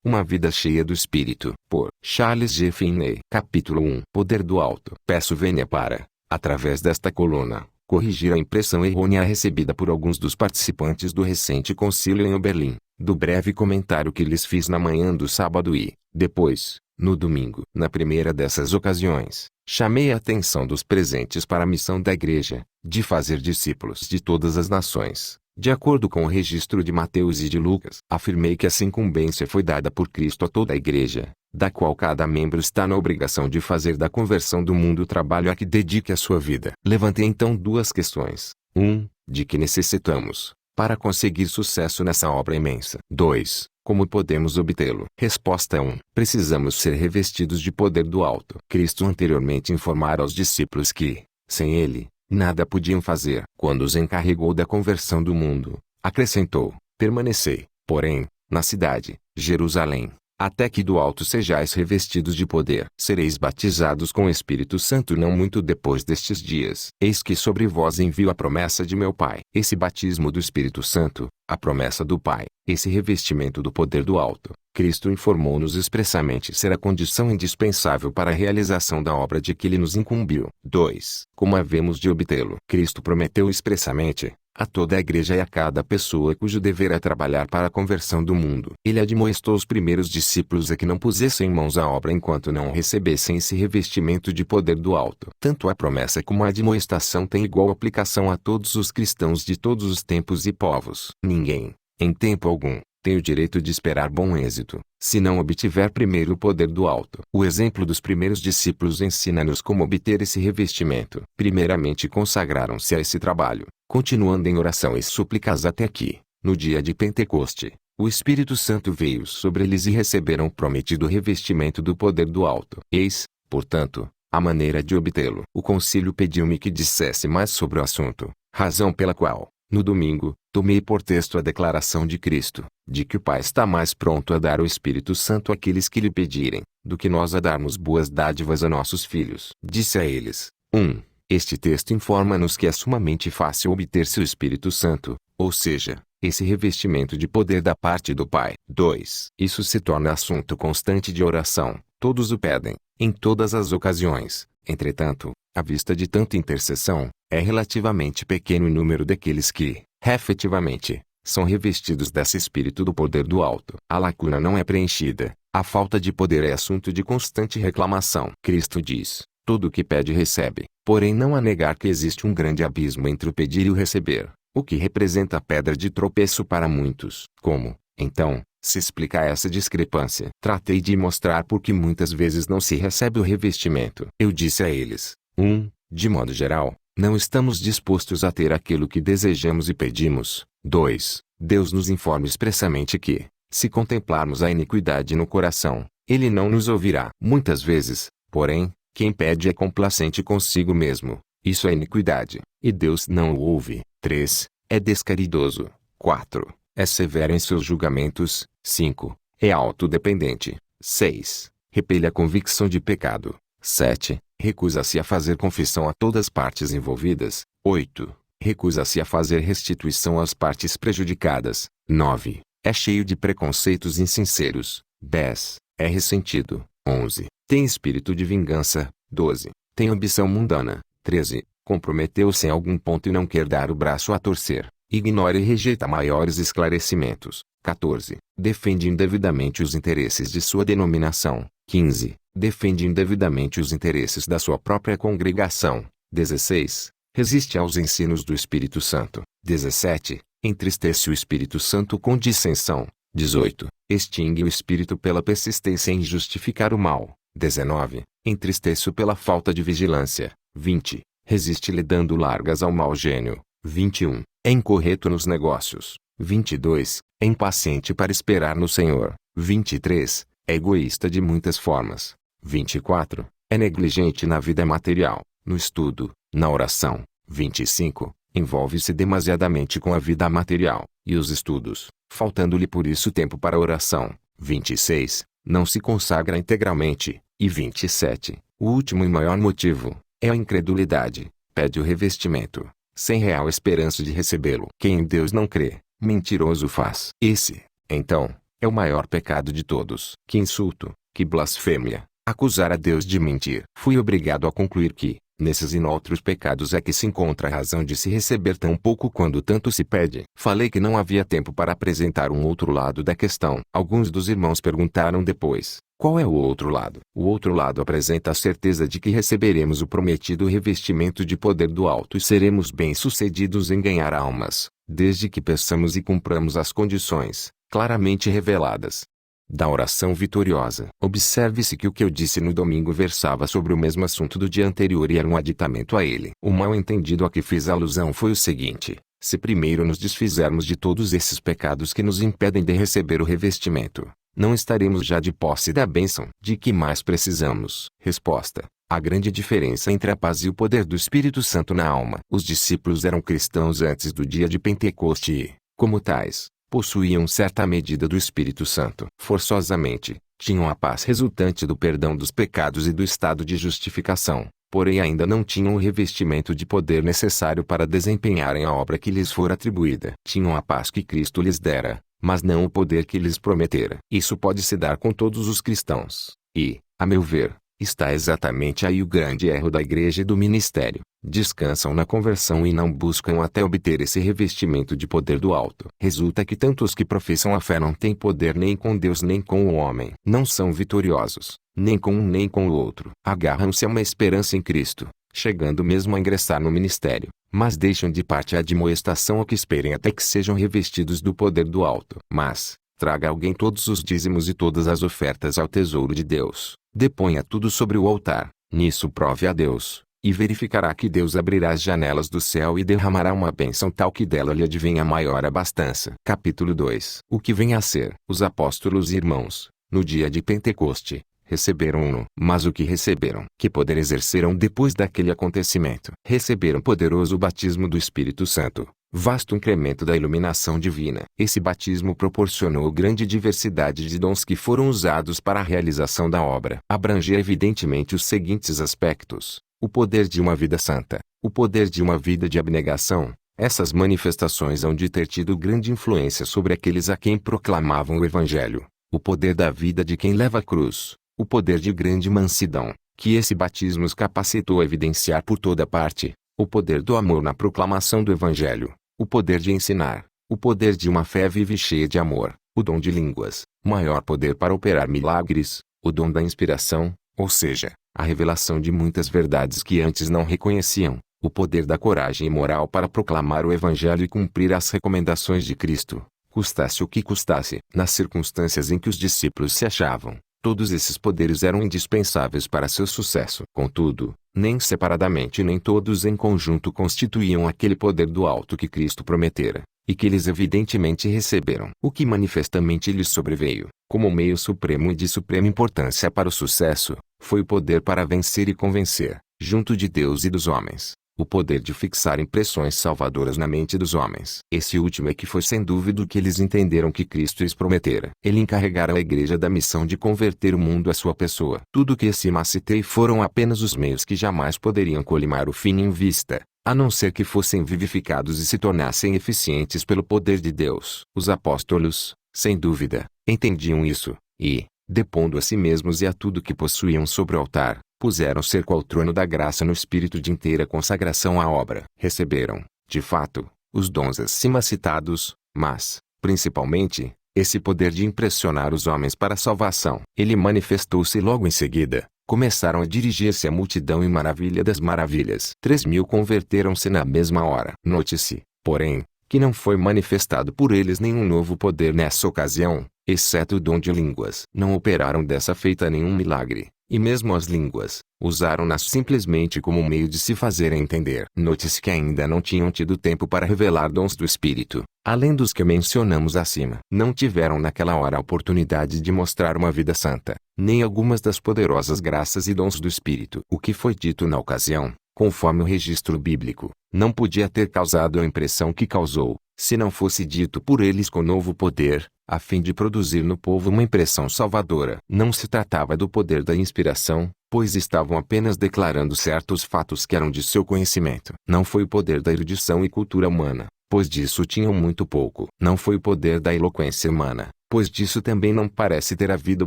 Uma vida cheia do Espírito. Por Charles G. Finney. Capítulo 1. Poder do Alto. Peço vênia para, através desta coluna, corrigir a impressão errônea recebida por alguns dos participantes do recente concílio em Oberlin, do breve comentário que lhes fiz na manhã do sábado e, depois, no domingo. Na primeira dessas ocasiões, chamei a atenção dos presentes para a missão da Igreja, de fazer discípulos de todas as nações, de acordo com o registro de Mateus e de Lucas. Afirmei que essa incumbência foi dada por Cristo a toda a Igreja, da qual cada membro está na obrigação de fazer da conversão do mundo o trabalho a que dedique a sua vida. Levantei então duas questões. 1. De que necessitamos, para conseguir sucesso nessa obra imensa. 2. Como podemos obtê-lo? Resposta 1. Precisamos ser revestidos de poder do alto. Cristo anteriormente informara aos discípulos que, sem ele, nada podiam fazer. Quando os encarregou da conversão do mundo, acrescentou: permanecei, porém, na cidade, Jerusalém, até que do alto sejais revestidos de poder. Sereis batizados com o Espírito Santo não muito depois destes dias. Eis que sobre vós envio a promessa de meu Pai. Esse batismo do Espírito Santo, a promessa do Pai, esse revestimento do poder do alto, Cristo informou-nos expressamente ser a condição indispensável para a realização da obra de que ele nos incumbiu. 2. Como havemos de obtê-lo? Cristo prometeu expressamente, a toda a Igreja e a cada pessoa cujo dever é trabalhar para a conversão do mundo. Ele admoestou os primeiros discípulos a que não pusessem em mãos a obra enquanto não recebessem esse revestimento de poder do alto. Tanto a promessa como a admoestação têm igual aplicação a todos os cristãos de todos os tempos e povos. Ninguém, em tempo algum, tem o direito de esperar bom êxito, se não obtiver primeiro o poder do alto. O exemplo dos primeiros discípulos ensina-nos como obter esse revestimento. Primeiramente consagraram-se a esse trabalho, continuando em oração e súplicas até que, no dia de Pentecoste, o Espírito Santo veio sobre eles e receberam o prometido revestimento do poder do alto. Eis, portanto, a maneira de obtê-lo. O concílio pediu-me que dissesse mais sobre o assunto, razão pela qual, no domingo, tomei por texto a declaração de Cristo, de que o Pai está mais pronto a dar o Espírito Santo àqueles que lhe pedirem, do que nós a darmos boas dádivas a nossos filhos. Disse a eles: 1. Este texto informa-nos que é sumamente fácil obter-se o Espírito Santo, ou seja, esse revestimento de poder da parte do Pai. 2. Isso se torna assunto constante de oração, todos o pedem, em todas as ocasiões. Entretanto, à vista de tanta intercessão, é relativamente pequeno o número daqueles que, efetivamente, são revestidos desse espírito do poder do alto. A lacuna não é preenchida, a falta de poder é assunto de constante reclamação. Cristo diz: todo o que pede recebe, porém não há negar que existe um grande abismo entre o pedir e o receber, o que representa a pedra de tropeço para muitos. Como, então, se explica essa discrepância? Tratei de mostrar por que muitas vezes não se recebe o revestimento. Eu disse a eles: 1. De modo geral, não estamos dispostos a ter aquilo que desejamos e pedimos. 2. Deus nos informa expressamente que, se contemplarmos a iniquidade no coração, Ele não nos ouvirá. Muitas vezes, porém, quem pede é complacente consigo mesmo. Isso é iniquidade, e Deus não o ouve. 3. É descaridoso. 4. É severo em seus julgamentos. 5. É autodependente. 6. Repele a convicção de pecado. 7. Recusa-se a fazer confissão a todas as partes envolvidas. 8. Recusa-se a fazer restituição às partes prejudicadas. 9. É cheio de preconceitos insinceros. 10. É ressentido. 11. Tem espírito de vingança. 12. Tem ambição mundana. 13. Comprometeu-se em algum ponto e não quer dar o braço a torcer. Ignora e rejeita maiores esclarecimentos. 14. Defende indevidamente os interesses de sua denominação. 15. Defende indevidamente os interesses da sua própria congregação. 16. Resiste aos ensinos do Espírito Santo. 17. Entristece o Espírito Santo com dissensão. 18. Extingue o Espírito pela persistência em justificar o mal. 19. Entristece-o pela falta de vigilância. 20. Resiste-lhe dando largas ao mau gênio. 21. É incorreto nos negócios. 22. É impaciente para esperar no Senhor. 23. É egoísta de muitas formas. 24. É negligente na vida material, no estudo, na oração. 25. Envolve-se demasiadamente com a vida material e os estudos, faltando-lhe por isso tempo para a oração. 26. Não se consagra integralmente. E 27. O último e maior motivo é a incredulidade. Pede o revestimento, sem real esperança de recebê-lo. Quem em Deus não crê, mentiroso faz. Esse, então, É o maior pecado de todos. Que insulto, que blasfêmia, acusar a Deus de mentir. Fui obrigado a concluir que, nesses e noutros pecados é que se encontra a razão de se receber tão pouco quando tanto se pede. Falei que não havia tempo para apresentar um outro lado da questão. Alguns dos irmãos perguntaram depois: qual é o outro lado? O outro lado apresenta a certeza de que receberemos o prometido revestimento de poder do alto e seremos bem-sucedidos em ganhar almas, desde que peçamos e cumpramos as condições, claramente reveladas, da oração vitoriosa. Observe-se que o que eu disse no domingo versava sobre o mesmo assunto do dia anterior e era um aditamento a ele. O mal-entendido a que fiz alusão foi o seguinte: se primeiro nos desfizermos de todos esses pecados que nos impedem de receber o revestimento, não estaremos já de posse da bênção. De que mais precisamos? Resposta: a grande diferença entre a paz e o poder do Espírito Santo na alma. Os discípulos eram cristãos antes do dia de Pentecoste e, como tais, possuíam certa medida do Espírito Santo. Forçosamente, tinham a paz resultante do perdão dos pecados e do estado de justificação, porém ainda não tinham o revestimento de poder necessário para desempenharem a obra que lhes fora atribuída. Tinham a paz que Cristo lhes dera, mas não o poder que lhes prometera. Isso pode se dar com todos os cristãos, e, a meu ver, está exatamente aí o grande erro da igreja e do ministério. Descansam na conversão e não buscam até obter esse revestimento de poder do alto. Resulta que tanto os que professam a fé não têm poder nem com Deus nem com o homem. Não são vitoriosos, nem com um nem com o outro. Agarram-se a uma esperança em Cristo, chegando mesmo a ingressar no ministério, mas deixam de parte a admoestação a que esperem até que sejam revestidos do poder do alto. Mas, traga alguém todos os dízimos e todas as ofertas ao tesouro de Deus, deponha tudo sobre o altar, nisso prove a Deus, e verificará que Deus abrirá as janelas do céu e derramará uma bênção tal que dela lhe advenha maior abastança. Capítulo 2. O que vem a ser? Os apóstolos e irmãos, no dia de Pentecoste, receberam-no. Mas o que receberam? Que poder exerceram depois daquele acontecimento? Receberam poderoso batismo do Espírito Santo, vasto incremento da iluminação divina. Esse batismo proporcionou grande diversidade de dons que foram usados para a realização da obra. Abrangia evidentemente os seguintes aspectos: o poder de uma vida santa, o poder de uma vida de abnegação. Essas manifestações hão de ter tido grande influência sobre aqueles a quem proclamavam o Evangelho. O poder da vida de quem leva a cruz, o poder de grande mansidão, que esse batismo os capacitou a evidenciar por toda parte, o poder do amor na proclamação do Evangelho, o poder de ensinar, o poder de uma fé viva e cheia de amor, o dom de línguas, maior poder para operar milagres, o dom da inspiração, ou seja, a revelação de muitas verdades que antes não reconheciam, o poder da coragem e moral para proclamar o Evangelho e cumprir as recomendações de Cristo, custasse o que custasse. Nas circunstâncias em que os discípulos se achavam, todos esses poderes eram indispensáveis para seu sucesso. Contudo, nem separadamente nem todos em conjunto constituíam aquele poder do alto que Cristo prometera, e que eles evidentemente receberam. O que manifestamente lhes sobreveio, como meio supremo e de suprema importância para o sucesso, foi o poder para vencer e convencer, junto de Deus e dos homens, o poder de fixar impressões salvadoras na mente dos homens. Esse último é que foi sem dúvida o que eles entenderam que Cristo lhes prometera. Ele encarregara a igreja da missão de converter o mundo à sua pessoa. Tudo o que acima citei foram apenas os meios que jamais poderiam colimar o fim em vista, a não ser que fossem vivificados e se tornassem eficientes pelo poder de Deus. Os apóstolos, sem dúvida, entendiam isso, e, depondo a si mesmos e a tudo que possuíam sobre o altar, puseram cerco ao trono da graça no espírito de inteira consagração à obra. Receberam, de fato, os dons acima citados, mas, principalmente, esse poder de impressionar os homens para a salvação. Ele manifestou-se logo em seguida. Começaram a dirigir-se à multidão em maravilha das maravilhas. 3.000 converteram-se na mesma hora. Note-se, porém, que não foi manifestado por eles nenhum novo poder nessa ocasião, exceto o dom de línguas. Não operaram dessa feita nenhum milagre. E mesmo as línguas, usaram-nas simplesmente como um meio de se fazerem entender. Note-se que ainda não tinham tido tempo para revelar dons do Espírito, além dos que mencionamos acima. Não tiveram naquela hora a oportunidade de mostrar uma vida santa, nem algumas das poderosas graças e dons do Espírito. O que foi dito na ocasião, conforme o registro bíblico, não podia ter causado a impressão que causou, se não fosse dito por eles com novo poder, a fim de produzir no povo uma impressão salvadora. Não se tratava do poder da inspiração, pois estavam apenas declarando certos fatos que eram de seu conhecimento. Não foi o poder da erudição e cultura humana, pois disso tinham muito pouco. Não foi o poder da eloquência humana, pois disso também não parece ter havido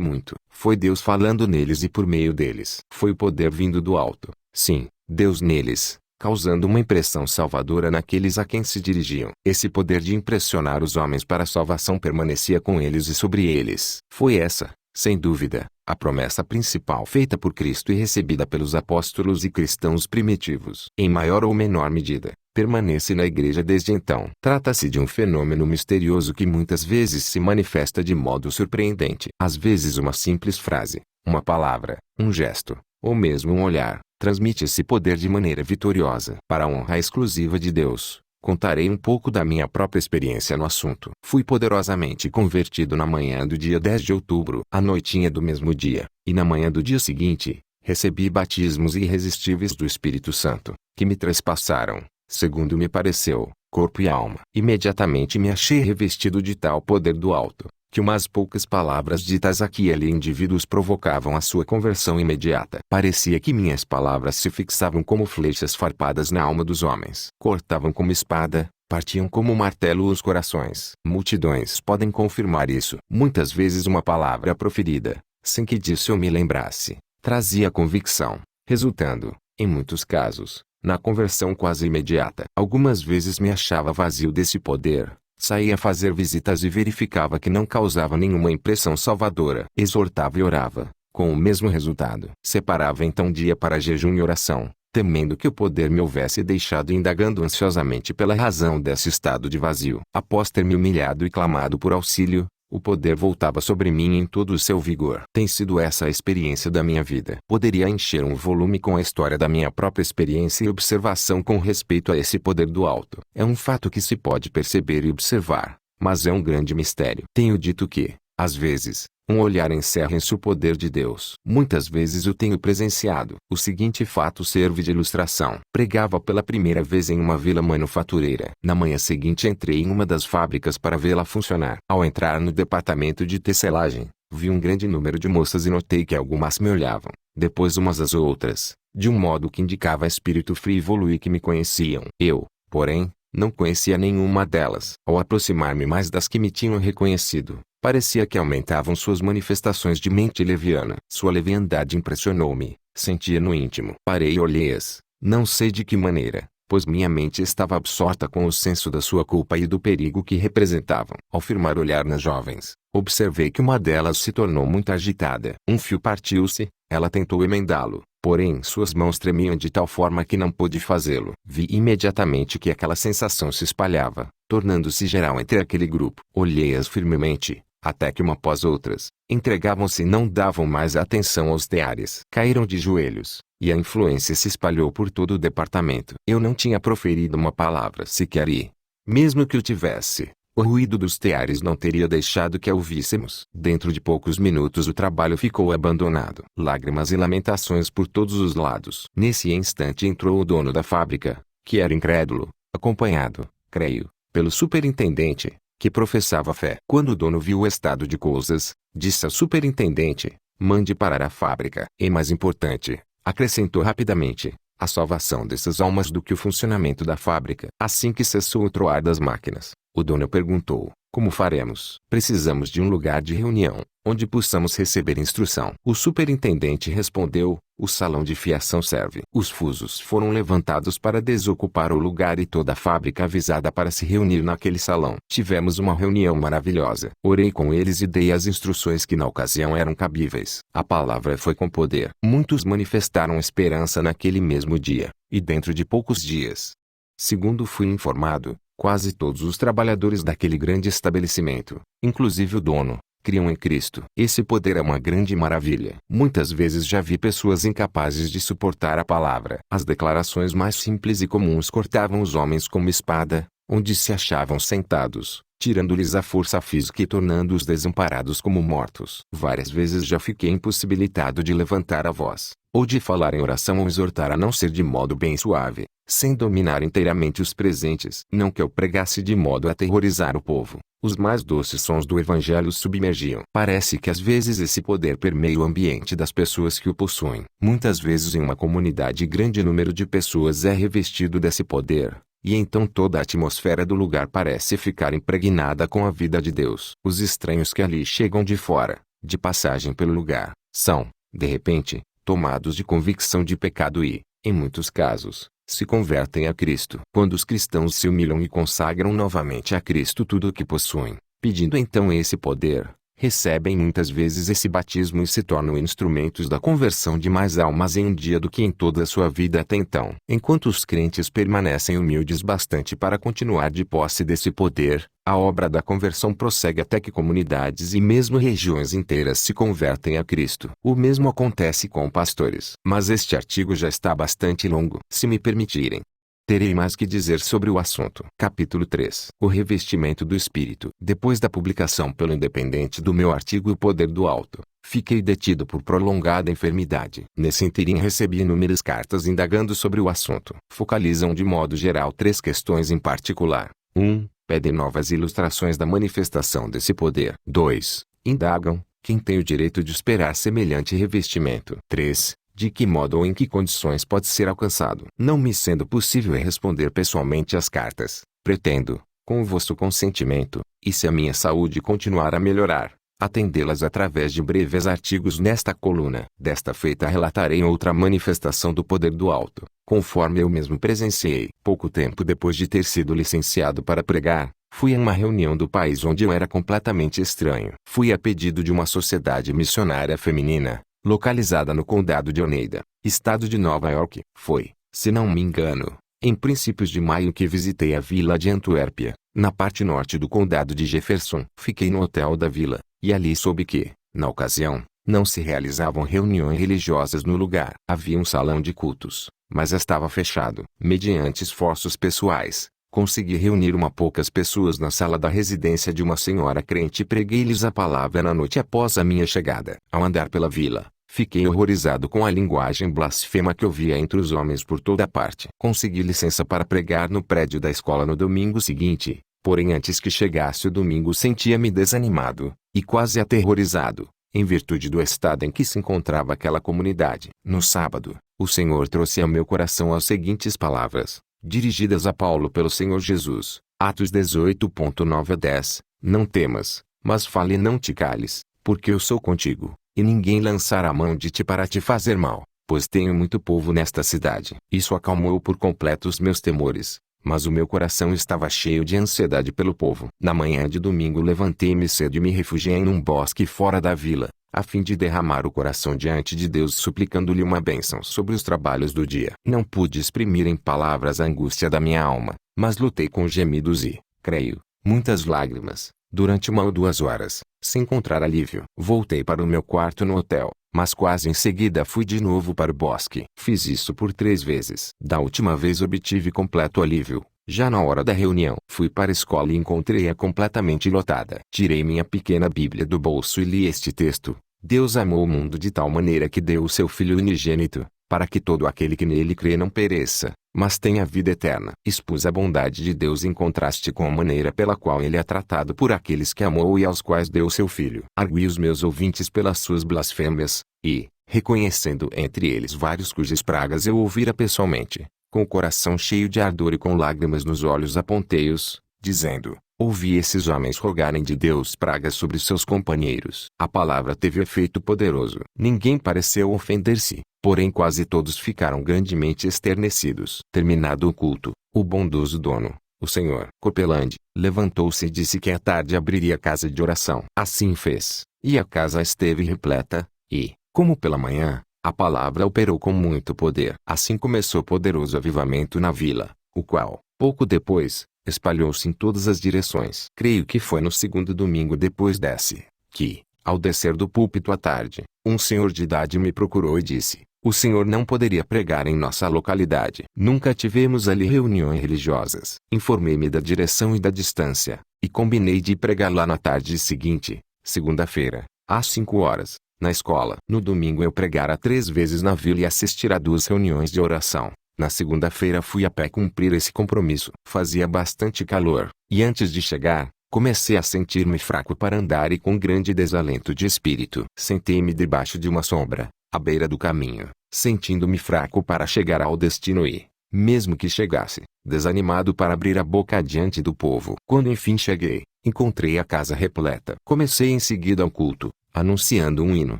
muito. Foi Deus falando neles e por meio deles. Foi o poder vindo do alto. Sim, Deus neles, causando uma impressão salvadora naqueles a quem se dirigiam. Esse poder de impressionar os homens para a salvação permanecia com eles e sobre eles. Foi essa, sem dúvida, a promessa principal feita por Cristo e recebida pelos apóstolos e cristãos primitivos. Em maior ou menor medida, permanece na igreja desde então. Trata-se de um fenômeno misterioso que muitas vezes se manifesta de modo surpreendente. Às vezes uma simples frase, uma palavra, um gesto, ou mesmo um olhar, transmite esse poder de maneira vitoriosa. Para a honra exclusiva de Deus, contarei um pouco da minha própria experiência no assunto. Fui poderosamente convertido na manhã do dia 10 de outubro, à noitinha do mesmo dia, e na manhã do dia seguinte, recebi batismos irresistíveis do Espírito Santo, que me trespassaram, segundo me pareceu, corpo e alma. Imediatamente me achei revestido de tal poder do alto, que umas poucas palavras ditas aqui e ali indivíduos provocavam a sua conversão imediata. Parecia que minhas palavras se fixavam como flechas farpadas na alma dos homens. Cortavam como espada, partiam como martelo os corações. Multidões podem confirmar isso. Muitas vezes uma palavra proferida, sem que disso eu me lembrasse, trazia convicção, resultando, em muitos casos, na conversão quase imediata. Algumas vezes me achava vazio desse poder. Saía a fazer visitas e verificava que não causava nenhuma impressão salvadora. Exortava e orava, com o mesmo resultado. Separava então dia para jejum e oração, temendo que o poder me houvesse deixado indagando ansiosamente pela razão desse estado de vazio. Após ter me humilhado e clamado por auxílio, o poder voltava sobre mim em todo o seu vigor. Tem sido essa a experiência da minha vida. Poderia encher um volume com a história da minha própria experiência e observação com respeito a esse poder do alto. É um fato que se pode perceber e observar, mas é um grande mistério. Tenho dito que, às vezes, um olhar encerra-se o poder de Deus. Muitas vezes o tenho presenciado. O seguinte fato serve de ilustração. Pregava pela primeira vez em uma vila manufatureira. Na manhã seguinte entrei em uma das fábricas para vê-la funcionar. Ao entrar no departamento de tecelagem, vi um grande número de moças e notei que algumas me olhavam, depois umas às outras, de um modo que indicava espírito frívolo e que me conheciam. Eu, porém, não conhecia nenhuma delas. Ao aproximar-me mais das que me tinham reconhecido, parecia que aumentavam suas manifestações de mente leviana. Sua leviandade impressionou-me, sentia no íntimo. Parei e olhei-as, não sei de que maneira, pois minha mente estava absorta com o senso da sua culpa e do perigo que representavam. Ao firmar o olhar nas jovens, observei que uma delas se tornou muito agitada. Um fio partiu-se, ela tentou emendá-lo, porém suas mãos tremiam de tal forma que não pôde fazê-lo. Vi imediatamente que aquela sensação se espalhava, tornando-se geral entre aquele grupo. Olhei-as firmemente, até que uma após outras, entregavam-se e não davam mais atenção aos teares. Caíram de joelhos, e a influência se espalhou por todo o departamento. Eu não tinha proferido uma palavra sequer e, mesmo que o tivesse, o ruído dos teares não teria deixado que a ouvíssemos. Dentro de poucos minutos o trabalho ficou abandonado. Lágrimas e lamentações por todos os lados. Nesse instante entrou o dono da fábrica, que era incrédulo, acompanhado, creio, pelo superintendente, que professava fé. Quando o dono viu o estado de coisas, disse ao superintendente: mande parar a fábrica. E mais importante, acrescentou rapidamente, a salvação dessas almas do que o funcionamento da fábrica. Assim que cessou o troar das máquinas, o dono perguntou: como faremos? Precisamos de um lugar de reunião, onde possamos receber instrução. O superintendente respondeu: o salão de fiação serve. Os fusos foram levantados para desocupar o lugar e toda a fábrica avisada para se reunir naquele salão. Tivemos uma reunião maravilhosa. Orei com eles e dei as instruções que na ocasião eram cabíveis. A palavra foi com poder. Muitos manifestaram esperança naquele mesmo dia, e dentro de poucos dias, segundo fui informado, quase todos os trabalhadores daquele grande estabelecimento, inclusive o dono, criam em Cristo. Esse poder é uma grande maravilha. Muitas vezes já vi pessoas incapazes de suportar a palavra. As declarações mais simples e comuns cortavam os homens como espada, onde se achavam sentados, tirando-lhes a força física e tornando-os desamparados como mortos. Várias vezes já fiquei impossibilitado de levantar a voz, ou de falar em oração ou exortar a não ser de modo bem suave, sem dominar inteiramente os presentes. Não que eu pregasse de modo a aterrorizar o povo. Os mais doces sons do evangelho submergiam. Parece que às vezes esse poder permeia o ambiente das pessoas que o possuem. Muitas vezes em uma comunidade grande número de pessoas é revestido desse poder, e então toda a atmosfera do lugar parece ficar impregnada com a vida de Deus. Os estranhos que ali chegam de fora, de passagem pelo lugar, são, de repente, tomados de convicção de pecado e, em muitos casos, se convertem a Cristo. Quando os cristãos se humilham e consagram novamente a Cristo tudo o que possuem, pedindo então esse poder, recebem muitas vezes esse batismo e se tornam instrumentos da conversão de mais almas em um dia do que em toda a sua vida até então. Enquanto os crentes permanecem humildes bastante para continuar de posse desse poder, a obra da conversão prossegue até que comunidades e mesmo regiões inteiras se convertem a Cristo. O mesmo acontece com pastores. Mas este artigo já está bastante longo. Se me permitirem, terei mais que dizer sobre o assunto. Capítulo 3. O revestimento do Espírito. Depois da publicação pelo Independente do meu artigo O Poder do Alto, fiquei detido por prolongada enfermidade. Nesse ínterim recebi inúmeras cartas indagando sobre o assunto. Focalizam de modo geral 3 questões em particular. 1. Pedem novas ilustrações da manifestação desse poder. 2. Indagam, quem tem o direito de esperar semelhante revestimento. 3. De que modo ou em que condições pode ser alcançado. Não me sendo possível responder pessoalmente às cartas, pretendo, com o vosso consentimento, e se a minha saúde continuar a melhorar, atendê-las através de breves artigos nesta coluna. Desta feita relatarei outra manifestação do poder do alto, conforme eu mesmo presenciei. Pouco tempo depois de ter sido licenciado para pregar, fui a uma reunião do país onde eu era completamente estranho. Fui a pedido de uma sociedade missionária feminina, localizada no condado de Oneida, estado de Nova York. Foi, se não me engano, em princípios de maio que visitei a vila de Antuérpia, na parte norte do condado de Jefferson. Fiquei no hotel da vila, e ali soube que, na ocasião, não se realizavam reuniões religiosas no lugar. Havia um salão de cultos, mas estava fechado. Mediante esforços pessoais, consegui reunir poucas pessoas na sala da residência de uma senhora crente e preguei-lhes a palavra na noite após a minha chegada. Ao andar pela vila, fiquei horrorizado com a linguagem blasfema que ouvia entre os homens por toda parte. Consegui licença para pregar no prédio da escola no domingo seguinte, porém antes que chegasse o domingo sentia-me desanimado, e quase aterrorizado, em virtude do estado em que se encontrava aquela comunidade. No sábado, o Senhor trouxe ao meu coração as seguintes palavras, dirigidas a Paulo pelo Senhor Jesus, Atos 18:9 a 10, não temas, mas fale e não te cales, porque eu sou contigo, e ninguém lançará mão de ti para te fazer mal, pois tenho muito povo nesta cidade. Isso acalmou por completo os meus temores, mas o meu coração estava cheio de ansiedade pelo povo. Na manhã de domingo levantei-me cedo e me refugiei em um bosque fora da vila, a fim de derramar o coração diante de Deus suplicando-lhe uma bênção sobre os trabalhos do dia. Não pude exprimir em palavras a angústia da minha alma, mas lutei com gemidos e, creio, muitas lágrimas, durante 1 ou 2 horas, sem encontrar alívio. Voltei para o meu quarto no hotel, mas quase em seguida fui de novo para o bosque. Fiz isso por 3 vezes. Da última vez obtive completo alívio. Já na hora da reunião, fui para a escola e encontrei-a completamente lotada. Tirei minha pequena Bíblia do bolso e li este texto. Deus amou o mundo de tal maneira que deu o seu Filho unigênito, para que todo aquele que nele crê não pereça, mas tenha vida eterna. Expus a bondade de Deus em contraste com a maneira pela qual ele é tratado por aqueles que amou e aos quais deu seu Filho. Argui os meus ouvintes pelas suas blasfêmias, e, reconhecendo entre eles vários cujas pragas eu ouvira pessoalmente, com o coração cheio de ardor e com lágrimas nos olhos apontei-os, dizendo, ouvi esses homens rogarem de Deus pragas sobre seus companheiros. A palavra teve efeito poderoso. Ninguém pareceu ofender-se, porém quase todos ficaram grandemente esternecidos. Terminado o culto, o bondoso dono, o Sr. Copeland, levantou-se e disse que à tarde abriria a casa de oração. Assim fez, e a casa esteve repleta, e, como pela manhã, a palavra operou com muito poder. Assim começou poderoso avivamento na vila, o qual, pouco depois, espalhou-se em todas as direções. Creio que foi no segundo domingo depois desse, que, ao descer do púlpito à tarde, um senhor de idade me procurou e disse, o senhor não poderia pregar em nossa localidade. Nunca tivemos ali reuniões religiosas. Informei-me da direção e da distância, e combinei de pregar lá na tarde seguinte, segunda-feira, às 5 horas, na escola. No domingo eu pregara 3 vezes na vila e assistir a 2 reuniões de oração. Na segunda-feira fui a pé cumprir esse compromisso. Fazia bastante calor, e antes de chegar, comecei a sentir-me fraco para andar e com grande desalento de espírito. Sentei-me debaixo de uma sombra, à beira do caminho, sentindo-me fraco para chegar ao destino e, mesmo que chegasse, desanimado para abrir a boca diante do povo. Quando enfim cheguei, encontrei a casa repleta. Comecei em seguida ao culto, anunciando um hino.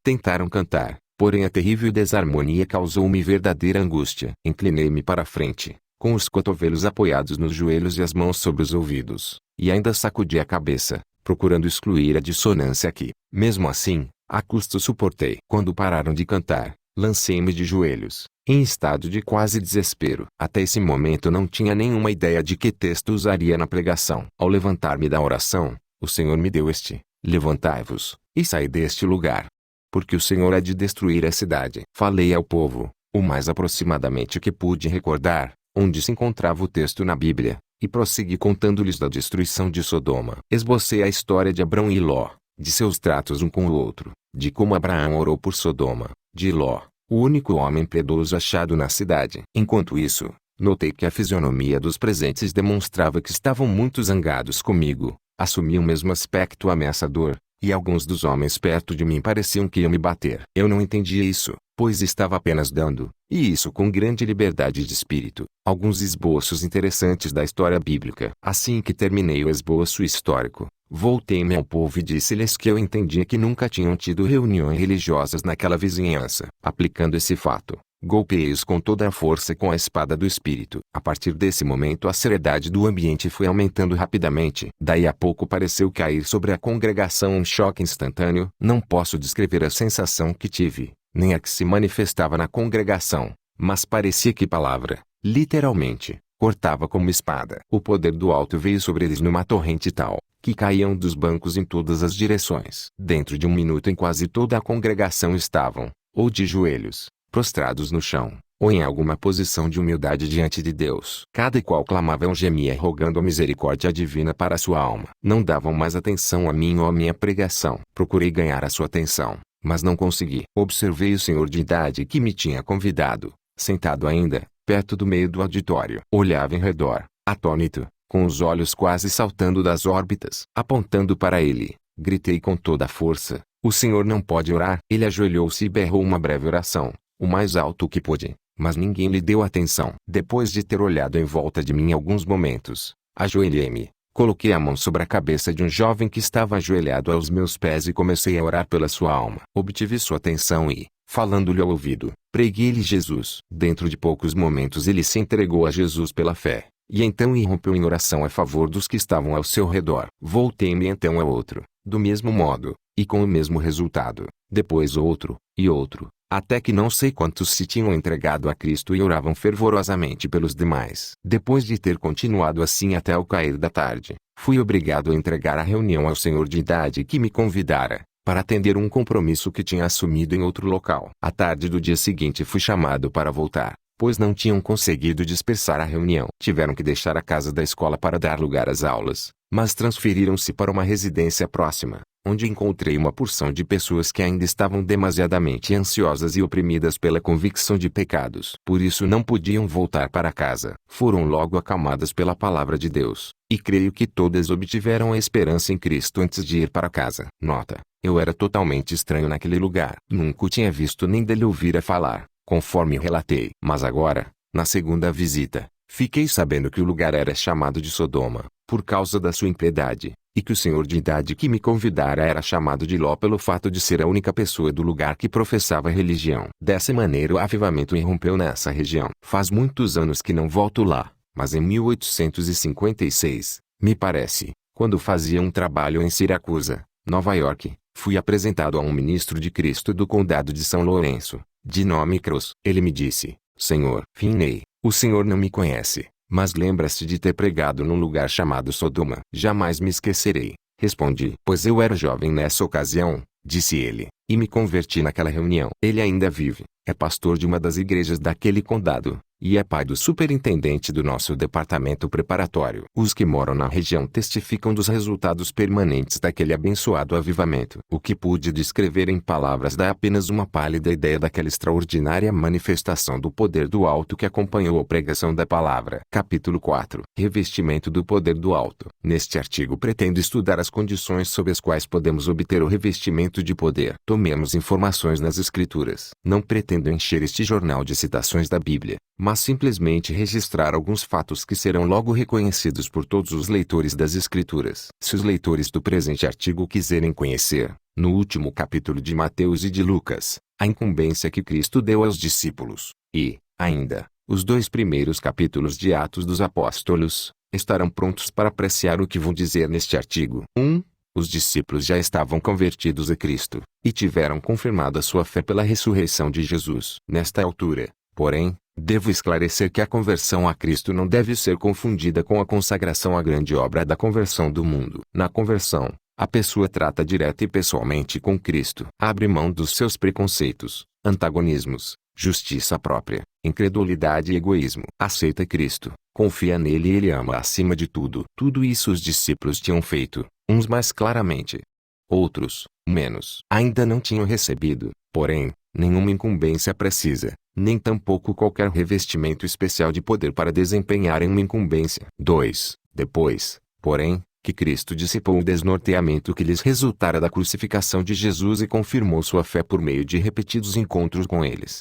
Tentaram cantar, porém a terrível desarmonia causou-me verdadeira angústia. Inclinei-me para a frente, com os cotovelos apoiados nos joelhos e as mãos sobre os ouvidos, e ainda sacudi a cabeça, procurando excluir a dissonância que, mesmo assim, a custo suportei. Quando pararam de cantar, lancei-me de joelhos, em estado de quase desespero. Até esse momento não tinha nenhuma ideia de que texto usaria na pregação. Ao levantar-me da oração, o Senhor me deu este: levantai-vos, e saí deste lugar, porque o Senhor há de destruir a cidade. Falei ao povo, o mais aproximadamente que pude recordar, onde se encontrava o texto na Bíblia, e prossegui contando-lhes da destruição de Sodoma. Esbocei a história de Abrão e Ló, de seus tratos um com o outro, de como Abraão orou por Sodoma, de Ló, o único homem piedoso achado na cidade. Enquanto isso, notei que a fisionomia dos presentes demonstrava que estavam muito zangados comigo, assumiam o mesmo aspecto ameaçador, e alguns dos homens perto de mim pareciam que iam me bater. Eu não entendia isso, pois estava apenas dando, e isso com grande liberdade de espírito, alguns esboços interessantes da história bíblica. Assim que terminei o esboço histórico, voltei-me ao povo e disse-lhes que eu entendia que nunca tinham tido reuniões religiosas naquela vizinhança. Aplicando esse fato, golpeei-os com toda a força com a espada do espírito. A partir desse momento a seriedade do ambiente foi aumentando rapidamente. Daí a pouco pareceu cair sobre a congregação um choque instantâneo. Não posso descrever a sensação que tive, nem a que se manifestava na congregação, mas parecia que palavra, literalmente, cortava como espada. O poder do alto veio sobre eles numa torrente tal, que caíam dos bancos em todas as direções. Dentro de um minuto em quase toda a congregação estavam, ou de joelhos, prostrados no chão, ou em alguma posição de humildade diante de Deus. Cada qual clamava ou gemia rogando a misericórdia divina para a sua alma. Não davam mais atenção a mim ou à minha pregação. Procurei ganhar a sua atenção, mas não consegui. Observei o senhor de idade que me tinha convidado, sentado ainda, perto do meio do auditório. Olhava em redor, atônito, com os olhos quase saltando das órbitas. Apontando para ele, gritei com toda a força: o senhor não pode orar? Ele ajoelhou-se e berrou uma breve oração, o mais alto que pôde, mas ninguém lhe deu atenção. Depois de ter olhado em volta de mim alguns momentos, ajoelhei-me, coloquei a mão sobre a cabeça de um jovem que estava ajoelhado aos meus pés e comecei a orar pela sua alma. Obtive sua atenção e, falando-lhe ao ouvido, preguei-lhe Jesus. Dentro de poucos momentos ele se entregou a Jesus pela fé, e então irrompeu em oração a favor dos que estavam ao seu redor. Voltei-me então ao outro, do mesmo modo, e com o mesmo resultado. Depois outro, e outro, até que não sei quantos se tinham entregado a Cristo e oravam fervorosamente pelos demais. Depois de ter continuado assim até o cair da tarde, fui obrigado a entregar a reunião ao senhor de idade que me convidara, para atender um compromisso que tinha assumido em outro local. À tarde do dia seguinte fui chamado para voltar, pois não tinham conseguido dispersar a reunião. Tiveram que deixar a casa da escola para dar lugar às aulas, mas transferiram-se para uma residência próxima, onde encontrei uma porção de pessoas que ainda estavam demasiadamente ansiosas e oprimidas pela convicção de pecados. Por isso não podiam voltar para casa. Foram logo acalmadas pela palavra de Deus, e creio que todas obtiveram a esperança em Cristo antes de ir para casa. Nota: eu era totalmente estranho naquele lugar. Nunca o tinha visto nem dele ouvira falar, conforme relatei. Mas agora, na segunda visita, fiquei sabendo que o lugar era chamado de Sodoma, por causa da sua impiedade, e que o senhor de idade que me convidara era chamado de Ló pelo fato de ser a única pessoa do lugar que professava religião. Dessa maneira o avivamento irrompeu nessa região. Faz muitos anos que não volto lá, mas em 1856, me parece, quando fazia um trabalho em Siracusa, Nova York, fui apresentado a um ministro de Cristo do condado de São Lourenço, de nome Cross. Ele me disse: Senhor Finney, o senhor não me conhece, mas lembra-se de ter pregado num lugar chamado Sodoma. Jamais me esquecerei, respondi. Pois eu era jovem nessa ocasião, disse ele, e me converti naquela reunião. Ele ainda vive, é pastor de uma das igrejas daquele condado, e é pai do superintendente do nosso departamento preparatório. Os que moram na região testificam dos resultados permanentes daquele abençoado avivamento. O que pude descrever em palavras dá apenas uma pálida ideia daquela extraordinária manifestação do poder do alto que acompanhou a pregação da palavra. Capítulo 4. Revestimento do poder do alto. Neste artigo pretendo estudar as condições sob as quais podemos obter o revestimento de poder. Tomemos informações nas Escrituras. Não pretendo encher este jornal de citações da Bíblia, mas simplesmente registrar alguns fatos que serão logo reconhecidos por todos os leitores das Escrituras. Se os leitores do presente artigo quiserem conhecer, no último capítulo de Mateus e de Lucas, a incumbência que Cristo deu aos discípulos, e, ainda, os 2 primeiros capítulos de Atos dos Apóstolos, estarão prontos para apreciar o que vou dizer neste artigo. 1. Os discípulos já estavam convertidos a Cristo, e tiveram confirmado a sua fé pela ressurreição de Jesus. Nesta altura, porém, devo esclarecer que a conversão a Cristo não deve ser confundida com a consagração à grande obra da conversão do mundo. Na conversão, a pessoa trata direta e pessoalmente com Cristo. Abre mão dos seus preconceitos, antagonismos, justiça própria, incredulidade e egoísmo. Aceita Cristo, confia nele e ele ama acima de tudo. Tudo isso os discípulos tinham feito, uns mais claramente, outros, menos. Ainda não tinham recebido, porém, nenhuma incumbência precisa, nem tampouco qualquer revestimento especial de poder para desempenharem uma incumbência. 2. Depois, porém, que Cristo dissipou o desnorteamento que lhes resultara da crucificação de Jesus e confirmou sua fé por meio de repetidos encontros com eles,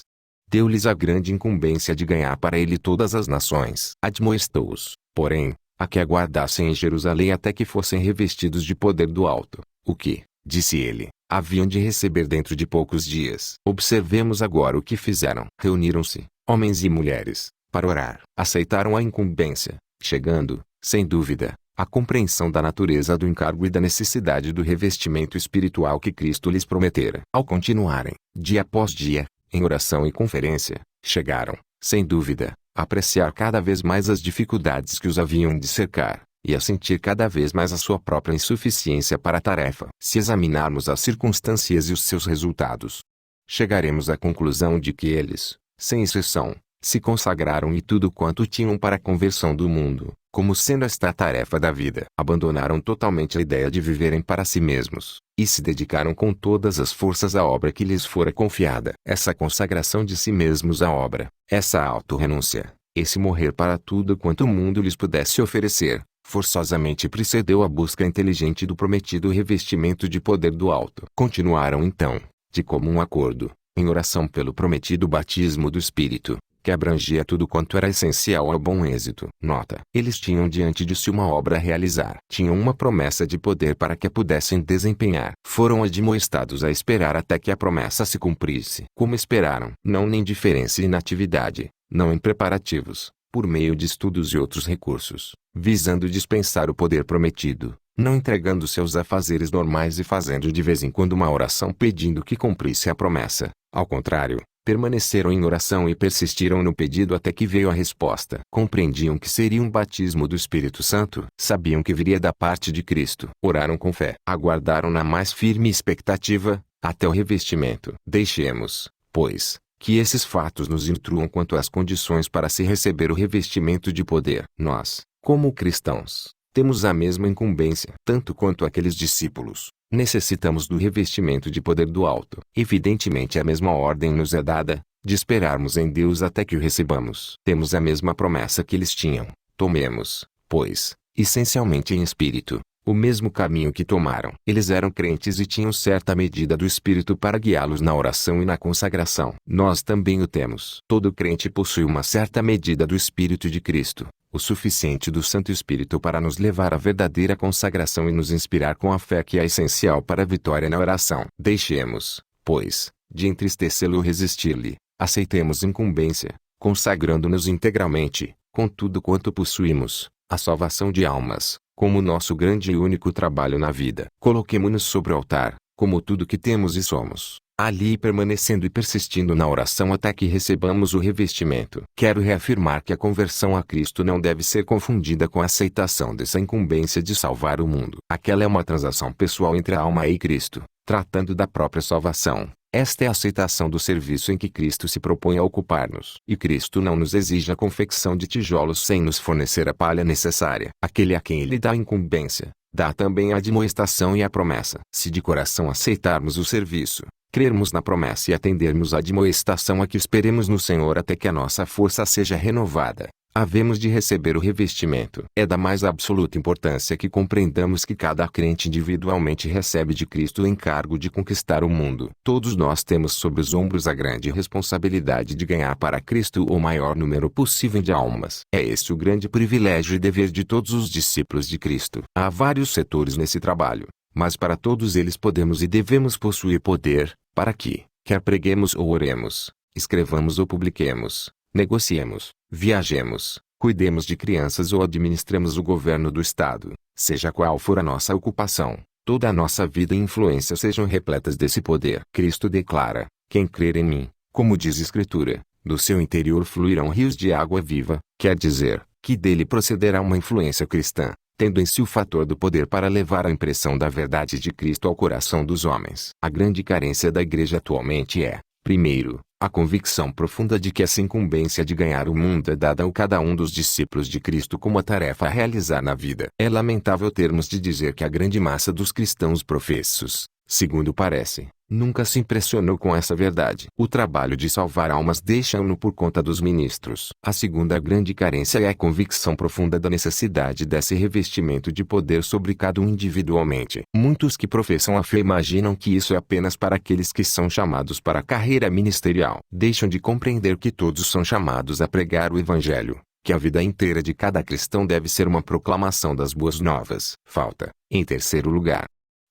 deu-lhes a grande incumbência de ganhar para ele todas as nações. Admoestou-os, porém, a que aguardassem em Jerusalém até que fossem revestidos de poder do alto, o que, disse ele, haviam de receber dentro de poucos dias. Observemos agora o que fizeram. Reuniram-se, homens e mulheres, para orar. Aceitaram a incumbência, chegando, sem dúvida, à compreensão da natureza do encargo e da necessidade do revestimento espiritual que Cristo lhes prometera. Ao continuarem, dia após dia, em oração e conferência, chegaram, sem dúvida, a apreciar cada vez mais as dificuldades que os haviam de cercar, e a sentir cada vez mais a sua própria insuficiência para a tarefa. Se examinarmos as circunstâncias e os seus resultados, chegaremos à conclusão de que eles, sem exceção, se consagraram e tudo quanto tinham para a conversão do mundo, como sendo esta a tarefa da vida. Abandonaram totalmente a ideia de viverem para si mesmos, e se dedicaram com todas as forças à obra que lhes fora confiada. Essa consagração de si mesmos à obra, essa autorrenúncia, esse morrer para tudo quanto o mundo lhes pudesse oferecer, forçosamente precedeu a busca inteligente do prometido revestimento de poder do alto. Continuaram então, de comum acordo, em oração pelo prometido batismo do Espírito, que abrangia tudo quanto era essencial ao bom êxito. Nota: eles tinham diante de si uma obra a realizar. Tinham uma promessa de poder para que a pudessem desempenhar. Foram admoestados a esperar até que a promessa se cumprisse. Como esperaram? Não em indiferença e inatividade, não em preparativos, por meio de estudos e outros recursos, visando dispensar o poder prometido, não entregando seus afazeres normais e fazendo de vez em quando uma oração pedindo que cumprisse a promessa. Ao contrário, permaneceram em oração e persistiram no pedido até que veio a resposta. Compreendiam que seria um batismo do Espírito Santo. Sabiam que viria da parte de Cristo. Oraram com fé. Aguardaram na mais firme expectativa, até o revestimento. Deixemos, pois, que esses fatos nos instruam quanto às condições para se receber o revestimento de poder. Nós, como cristãos, temos a mesma incumbência, tanto quanto aqueles discípulos. Necessitamos do revestimento de poder do alto. Evidentemente a mesma ordem nos é dada, de esperarmos em Deus até que o recebamos. Temos a mesma promessa que eles tinham. Tomemos, pois, essencialmente em espírito, o mesmo caminho que tomaram. Eles eram crentes e tinham certa medida do Espírito para guiá-los na oração e na consagração. Nós também o temos. Todo crente possui uma certa medida do Espírito de Cristo, o suficiente do Santo Espírito para nos levar à verdadeira consagração e nos inspirar com a fé que é essencial para a vitória na oração. Deixemos, pois, de entristecê-lo ou resistir-lhe, aceitemos incumbência, consagrando-nos integralmente, com tudo quanto possuímos, a salvação de almas, como nosso grande e único trabalho na vida. Coloquemo-nos sobre o altar, como tudo que temos e somos, ali permanecendo e persistindo na oração até que recebamos o revestimento. Quero reafirmar que a conversão a Cristo não deve ser confundida com a aceitação dessa incumbência de salvar o mundo. Aquela é uma transação pessoal entre a alma e Cristo, Tratando da própria salvação, esta é a aceitação do serviço em que Cristo se propõe a ocupar-nos. E Cristo não nos exige a confecção de tijolos sem nos fornecer a palha necessária. Aquele a quem Ele dá a incumbência, dá também a admoestação e a promessa. Se de coração aceitarmos o serviço, crermos na promessa e atendermos à admoestação a que esperemos no Senhor até que a nossa força seja renovada, havemos de receber o revestimento. É da mais absoluta importância que compreendamos que cada crente individualmente recebe de Cristo o encargo de conquistar o mundo. Todos nós temos sobre os ombros a grande responsabilidade de ganhar para Cristo o maior número possível de almas. É esse o grande privilégio e dever de todos os discípulos de Cristo. Há vários setores nesse trabalho, mas para todos eles podemos e devemos possuir poder, para que, quer preguemos ou oremos, escrevamos ou publiquemos, negociemos, viajemos, cuidemos de crianças ou administremos o governo do Estado, seja qual for a nossa ocupação, toda a nossa vida e influência sejam repletas desse poder. Cristo declara: quem crer em mim, como diz a Escritura, do seu interior fluirão rios de água viva, quer dizer, que dele procederá uma influência cristã, tendo em si o fator do poder para levar a impressão da verdade de Cristo ao coração dos homens. A grande carência da igreja atualmente é, primeiro, a convicção profunda de que essa incumbência de ganhar o mundo é dada a cada um dos discípulos de Cristo como a tarefa a realizar na vida. É lamentável termos de dizer que a grande massa dos cristãos professos, segundo parece, nunca se impressionou com essa verdade. O trabalho de salvar almas deixa-no por conta dos ministros. A segunda grande carência é a convicção profunda da necessidade desse revestimento de poder sobre cada um individualmente. Muitos que professam a fé imaginam que isso é apenas para aqueles que são chamados para a carreira ministerial. Deixam de compreender que todos são chamados a pregar o Evangelho, que a vida inteira de cada cristão deve ser uma proclamação das boas novas. Falta, em terceiro lugar,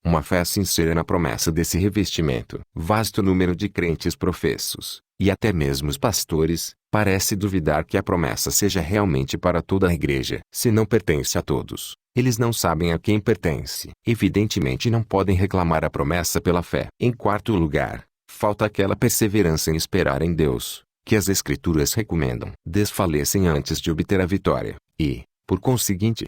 uma fé sincera na promessa desse revestimento. Vasto número de crentes professos, e até mesmo os pastores, parece duvidar que a promessa seja realmente para toda a igreja. Se não pertence a todos, eles não sabem a quem pertence. Evidentemente não podem reclamar a promessa pela fé. Em quarto lugar, falta aquela perseverança em esperar em Deus, que as Escrituras recomendam. Desfalecem antes de obter a vitória, e, por conseguinte,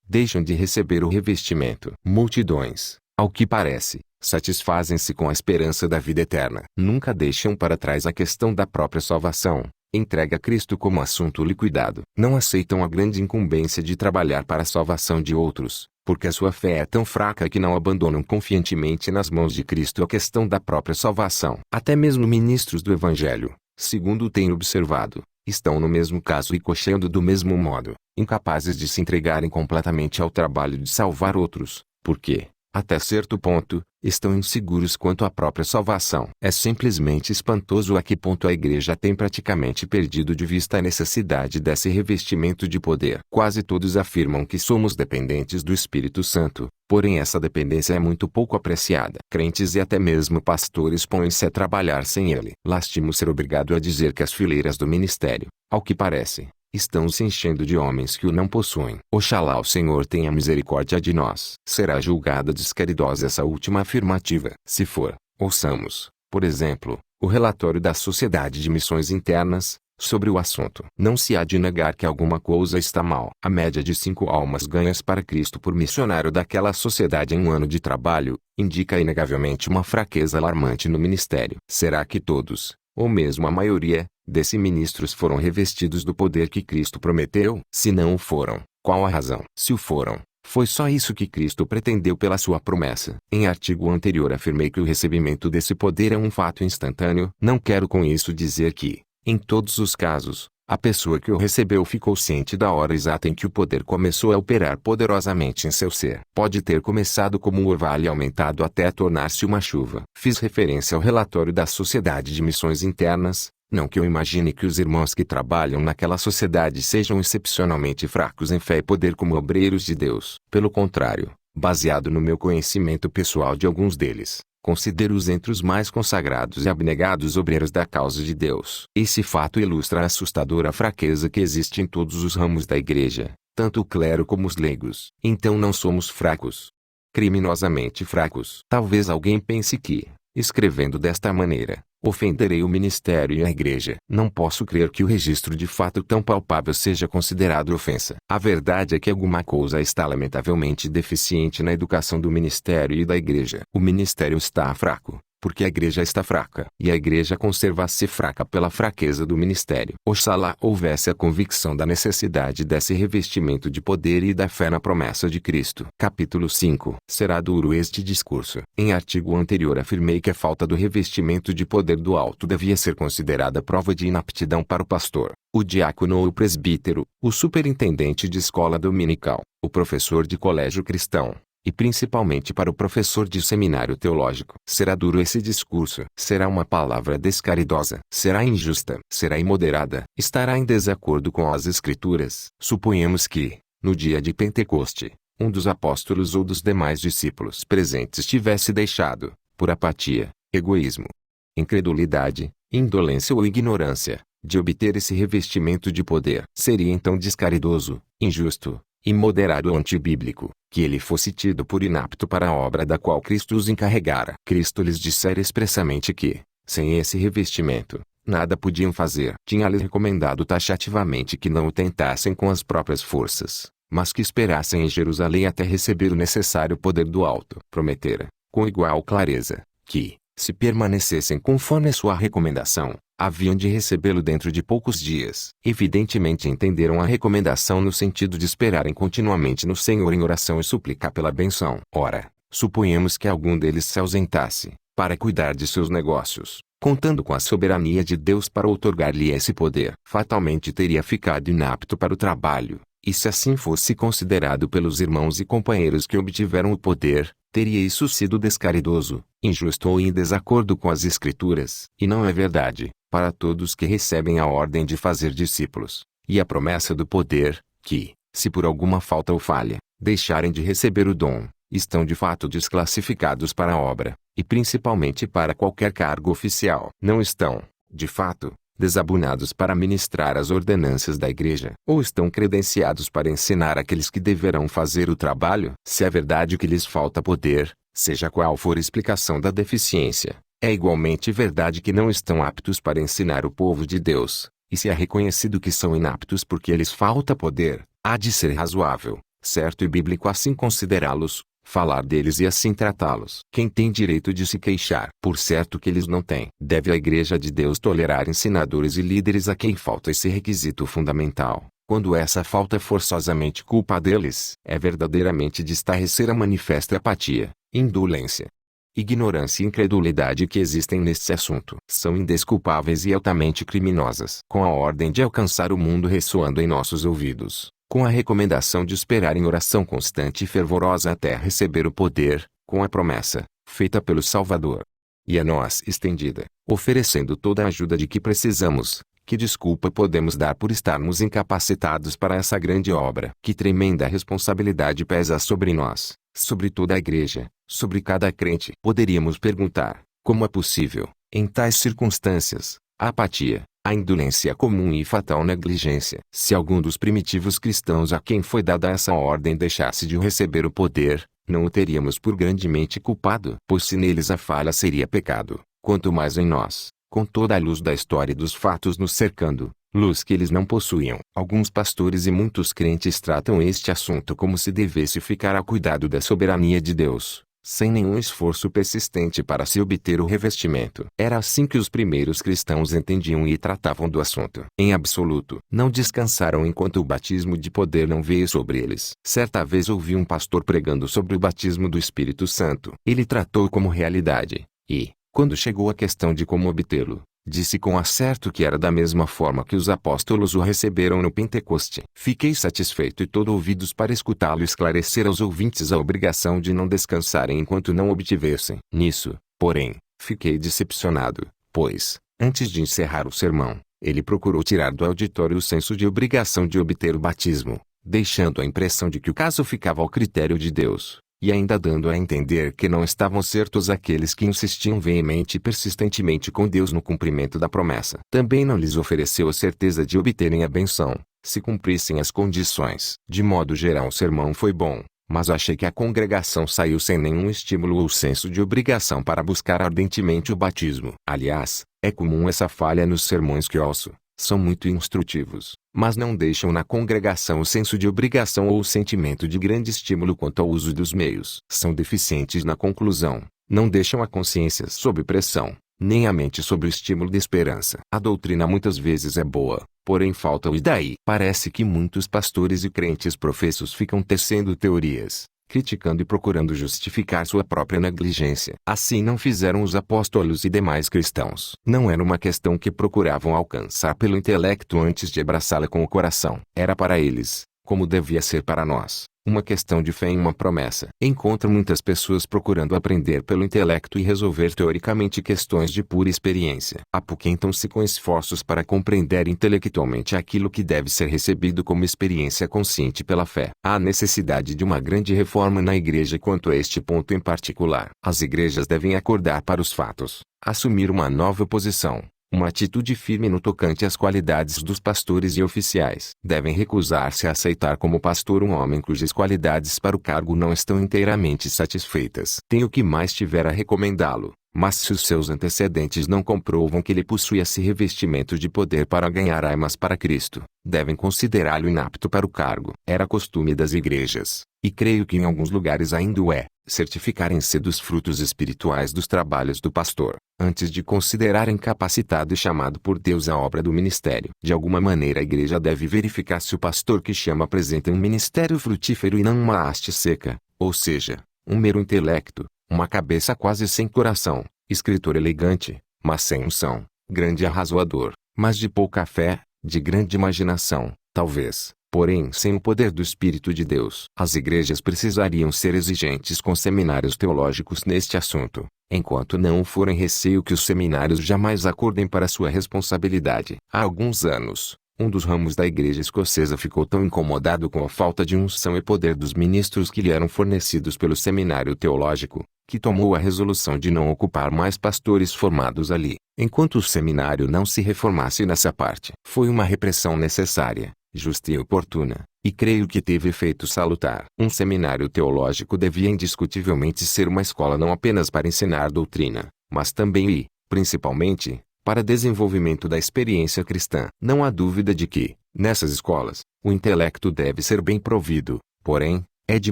deixam de receber o revestimento. Multidões, ao que parece, satisfazem-se com a esperança da vida eterna. Nunca deixam para trás a questão da própria salvação, entregue a Cristo como assunto liquidado. Não aceitam a grande incumbência de trabalhar para a salvação de outros, porque a sua fé é tão fraca que não abandonam confiantemente nas mãos de Cristo a questão da própria salvação. Até mesmo ministros do Evangelho, segundo tenho observado, estão no mesmo caso e cocheando do mesmo modo, incapazes de se entregarem completamente ao trabalho de salvar outros, porque, até certo ponto, estão inseguros quanto à própria salvação. É simplesmente espantoso a que ponto a igreja tem praticamente perdido de vista a necessidade desse revestimento de poder. Quase todos afirmam que somos dependentes do Espírito Santo, porém essa dependência é muito pouco apreciada. Crentes e até mesmo pastores põem-se a trabalhar sem ele. Lastimo ser obrigado a dizer que as fileiras do ministério, ao que parece, estão se enchendo de homens que o não possuem. Oxalá o Senhor tenha misericórdia de nós. Será julgada descaridosa essa última afirmativa. Se for, ouçamos, por exemplo, o relatório da Sociedade de Missões Internas, sobre o assunto. Não se há de negar que alguma coisa está mal. A média de 5 almas ganhas para Cristo por missionário daquela sociedade em um ano de trabalho, indica inegavelmente uma fraqueza alarmante no ministério. Será que todos, ou mesmo a maioria, desses ministros foram revestidos do poder que Cristo prometeu? Se não o foram, qual a razão? Se o foram, foi só isso que Cristo pretendeu pela sua promessa. Em artigo anterior afirmei que o recebimento desse poder é um fato instantâneo. Não quero com isso dizer que, em todos os casos, a pessoa que o recebeu ficou ciente da hora exata em que o poder começou a operar poderosamente em seu ser. Pode ter começado como um orvalho aumentado até tornar-se uma chuva. Fiz referência ao relatório da Sociedade de Missões Internas. Não que eu imagine que os irmãos que trabalham naquela sociedade sejam excepcionalmente fracos em fé e poder como obreiros de Deus. Pelo contrário, baseado no meu conhecimento pessoal de alguns deles, considero-os entre os mais consagrados e abnegados obreiros da causa de Deus. Esse fato ilustra a assustadora fraqueza que existe em todos os ramos da igreja, tanto o clero como os leigos. Então não somos fracos. Criminosamente fracos. Talvez alguém pense que, escrevendo desta maneira, ofenderei o ministério e a igreja. Não posso crer que o registro de fato tão palpável seja considerado ofensa. A verdade é que alguma coisa está lamentavelmente deficiente na educação do ministério e da igreja. O ministério está fraco, porque a igreja está fraca. E a igreja conserva-se fraca pela fraqueza do ministério. Oxalá houvesse a convicção da necessidade desse revestimento de poder e da fé na promessa de Cristo. Capítulo 5. Será duro este discurso. Em artigo anterior afirmei que a falta do revestimento de poder do alto devia ser considerada prova de inaptidão para o pastor, o diácono ou o presbítero, o superintendente de escola dominical, o professor de colégio cristão, e principalmente para o professor de seminário teológico. Será duro esse discurso. Será uma palavra descaridosa. Será injusta. Será imoderada. Estará em desacordo com as Escrituras. Suponhamos que, no dia de Pentecoste, um dos apóstolos ou dos demais discípulos presentes tivesse deixado, por apatia, egoísmo, incredulidade, indolência ou ignorância, de obter esse revestimento de poder. Seria então descaridoso, injusto, imoderado ou antibíblico, que ele fosse tido por inapto para a obra da qual Cristo os encarregara. Cristo lhes dissera expressamente que, sem esse revestimento, nada podiam fazer. Tinha-lhes recomendado taxativamente que não o tentassem com as próprias forças, mas que esperassem em Jerusalém até receber o necessário poder do alto. Prometera, com igual clareza, que, se permanecessem conforme a sua recomendação, haviam de recebê-lo dentro de poucos dias. Evidentemente entenderam a recomendação no sentido de esperarem continuamente no Senhor em oração e suplicar pela benção. Ora, suponhamos que algum deles se ausentasse, para cuidar de seus negócios, contando com a soberania de Deus para outorgar-lhe esse poder. Fatalmente teria ficado inapto para o trabalho, e se assim fosse considerado pelos irmãos e companheiros que obtiveram o poder, teria isso sido descaridoso, injusto ou em desacordo com as Escrituras. E não é verdade, para todos que recebem a ordem de fazer discípulos, e a promessa do poder, que, se por alguma falta ou falha, deixarem de receber o dom, estão de fato desclassificados para a obra, e principalmente para qualquer cargo oficial. Não estão, de fato, desabunados para ministrar as ordenanças da igreja, ou estão credenciados para ensinar aqueles que deverão fazer o trabalho. Se é verdade que lhes falta poder, seja qual for a explicação da deficiência, é igualmente verdade que não estão aptos para ensinar o povo de Deus, e se é reconhecido que são inaptos porque lhes falta poder, há de ser razoável, certo e bíblico assim considerá-los, falar deles e assim tratá-los. Quem tem direito de se queixar? Por certo que eles não têm. Deve a Igreja de Deus tolerar ensinadores e líderes a quem falta esse requisito fundamental, quando essa falta é forçosamente culpa deles? É verdadeiramente de estarrecer a manifesta apatia, indolência, ignorância e incredulidade que existem neste assunto. São indesculpáveis e altamente criminosas. Com a ordem de alcançar o mundo ressoando em nossos ouvidos, com a recomendação de esperar em oração constante e fervorosa até receber o poder, com a promessa, feita pelo Salvador, e a nós estendida, oferecendo toda a ajuda de que precisamos, que desculpa podemos dar por estarmos incapacitados para essa grande obra? Que tremenda responsabilidade pesa sobre nós, sobre toda a igreja, sobre cada crente. Poderíamos perguntar, como é possível, em tais circunstâncias, a apatia, a indolência comum e fatal negligência? Se algum dos primitivos cristãos a quem foi dada essa ordem deixasse de receber o poder, não o teríamos por grandemente culpado? Pois se neles a falha seria pecado, quanto mais em nós, com toda a luz da história e dos fatos nos cercando, luz que eles não possuíam. Alguns pastores e muitos crentes tratam este assunto como se devesse ficar a cuidado da soberania de Deus, sem nenhum esforço persistente para se obter o revestimento. Era assim que os primeiros cristãos entendiam e tratavam do assunto. Em absoluto, não descansaram enquanto o batismo de poder não veio sobre eles. Certa vez ouvi um pastor pregando sobre o batismo do Espírito Santo. Ele tratou como realidade, e, quando chegou a questão de como obtê-lo, disse com acerto que era da mesma forma que os apóstolos o receberam no Pentecoste. Fiquei satisfeito e todo ouvidos para escutá-lo esclarecer aos ouvintes a obrigação de não descansarem enquanto não obtivessem. Nisso, porém, fiquei decepcionado, pois, antes de encerrar o sermão, ele procurou tirar do auditório o senso de obrigação de obter o batismo, deixando a impressão de que o caso ficava ao critério de Deus, e ainda dando a entender que não estavam certos aqueles que insistiam veemente e persistentemente com Deus no cumprimento da promessa. Também não lhes ofereceu a certeza de obterem a benção, se cumprissem as condições. De modo geral o sermão foi bom, mas achei que a congregação saiu sem nenhum estímulo ou senso de obrigação para buscar ardentemente o batismo. Aliás, É comum essa falha nos sermões que ouço. São muito instrutivos, mas não deixam na congregação o senso de obrigação ou o sentimento de grande estímulo quanto ao uso dos meios. São deficientes na conclusão, não deixam a consciência sob pressão, nem a mente sob o estímulo de esperança. A doutrina muitas vezes é boa, porém falta o "e daí?". Parece que muitos pastores e crentes professos ficam tecendo teorias, criticando e procurando justificar sua própria negligência. Assim não fizeram os apóstolos e demais cristãos. Não era uma questão que procuravam alcançar pelo intelecto antes de abraçá-la com o coração. Era para eles, como devia ser para nós, uma questão de fé em uma promessa. Encontro muitas pessoas procurando aprender pelo intelecto e resolver teoricamente questões de pura experiência. Apoquentam-se com esforços para compreender intelectualmente aquilo que deve ser recebido como experiência consciente pela fé. Há necessidade de uma grande reforma na igreja quanto a este ponto em particular. As igrejas devem acordar para os fatos, assumir uma nova posição, uma atitude firme no tocante às qualidades dos pastores e oficiais. Devem recusar-se a aceitar como pastor um homem cujas qualidades para o cargo não estão inteiramente satisfeitas. Tem o que mais tiver a recomendá-lo, mas se os seus antecedentes não comprovam que ele possui esse revestimento de poder para ganhar almas para Cristo, devem considerá-lo inapto para o cargo. Era costume das igrejas, e creio que em alguns lugares ainda o é, certificarem-se dos frutos espirituais dos trabalhos do pastor, antes de considerarem capacitado e chamado por Deus à obra do ministério. De alguma maneira a igreja deve verificar se o pastor que chama apresenta um ministério frutífero e não uma haste seca, ou seja, um mero intelecto, uma cabeça quase sem coração, escritor elegante, mas sem unção, grande arrazoador, mas de pouca fé, de grande imaginação, talvez, porém sem o poder do Espírito de Deus. As igrejas precisariam ser exigentes com seminários teológicos neste assunto, enquanto não o forem receio que os seminários jamais acordem para sua responsabilidade. Há alguns anos, um dos ramos da igreja escocesa ficou tão incomodado com a falta de unção e poder dos ministros que lhe eram fornecidos pelo seminário teológico, que tomou a resolução de não ocupar mais pastores formados ali, enquanto o seminário não se reformasse nessa parte. Foi uma repressão necessária, justa e oportuna, e creio que teve efeito salutar. Um seminário teológico devia indiscutivelmente ser uma escola não apenas para ensinar doutrina, mas também e, principalmente, para desenvolvimento da experiência cristã. Não há dúvida de que, nessas escolas, o intelecto deve ser bem provido, porém, é de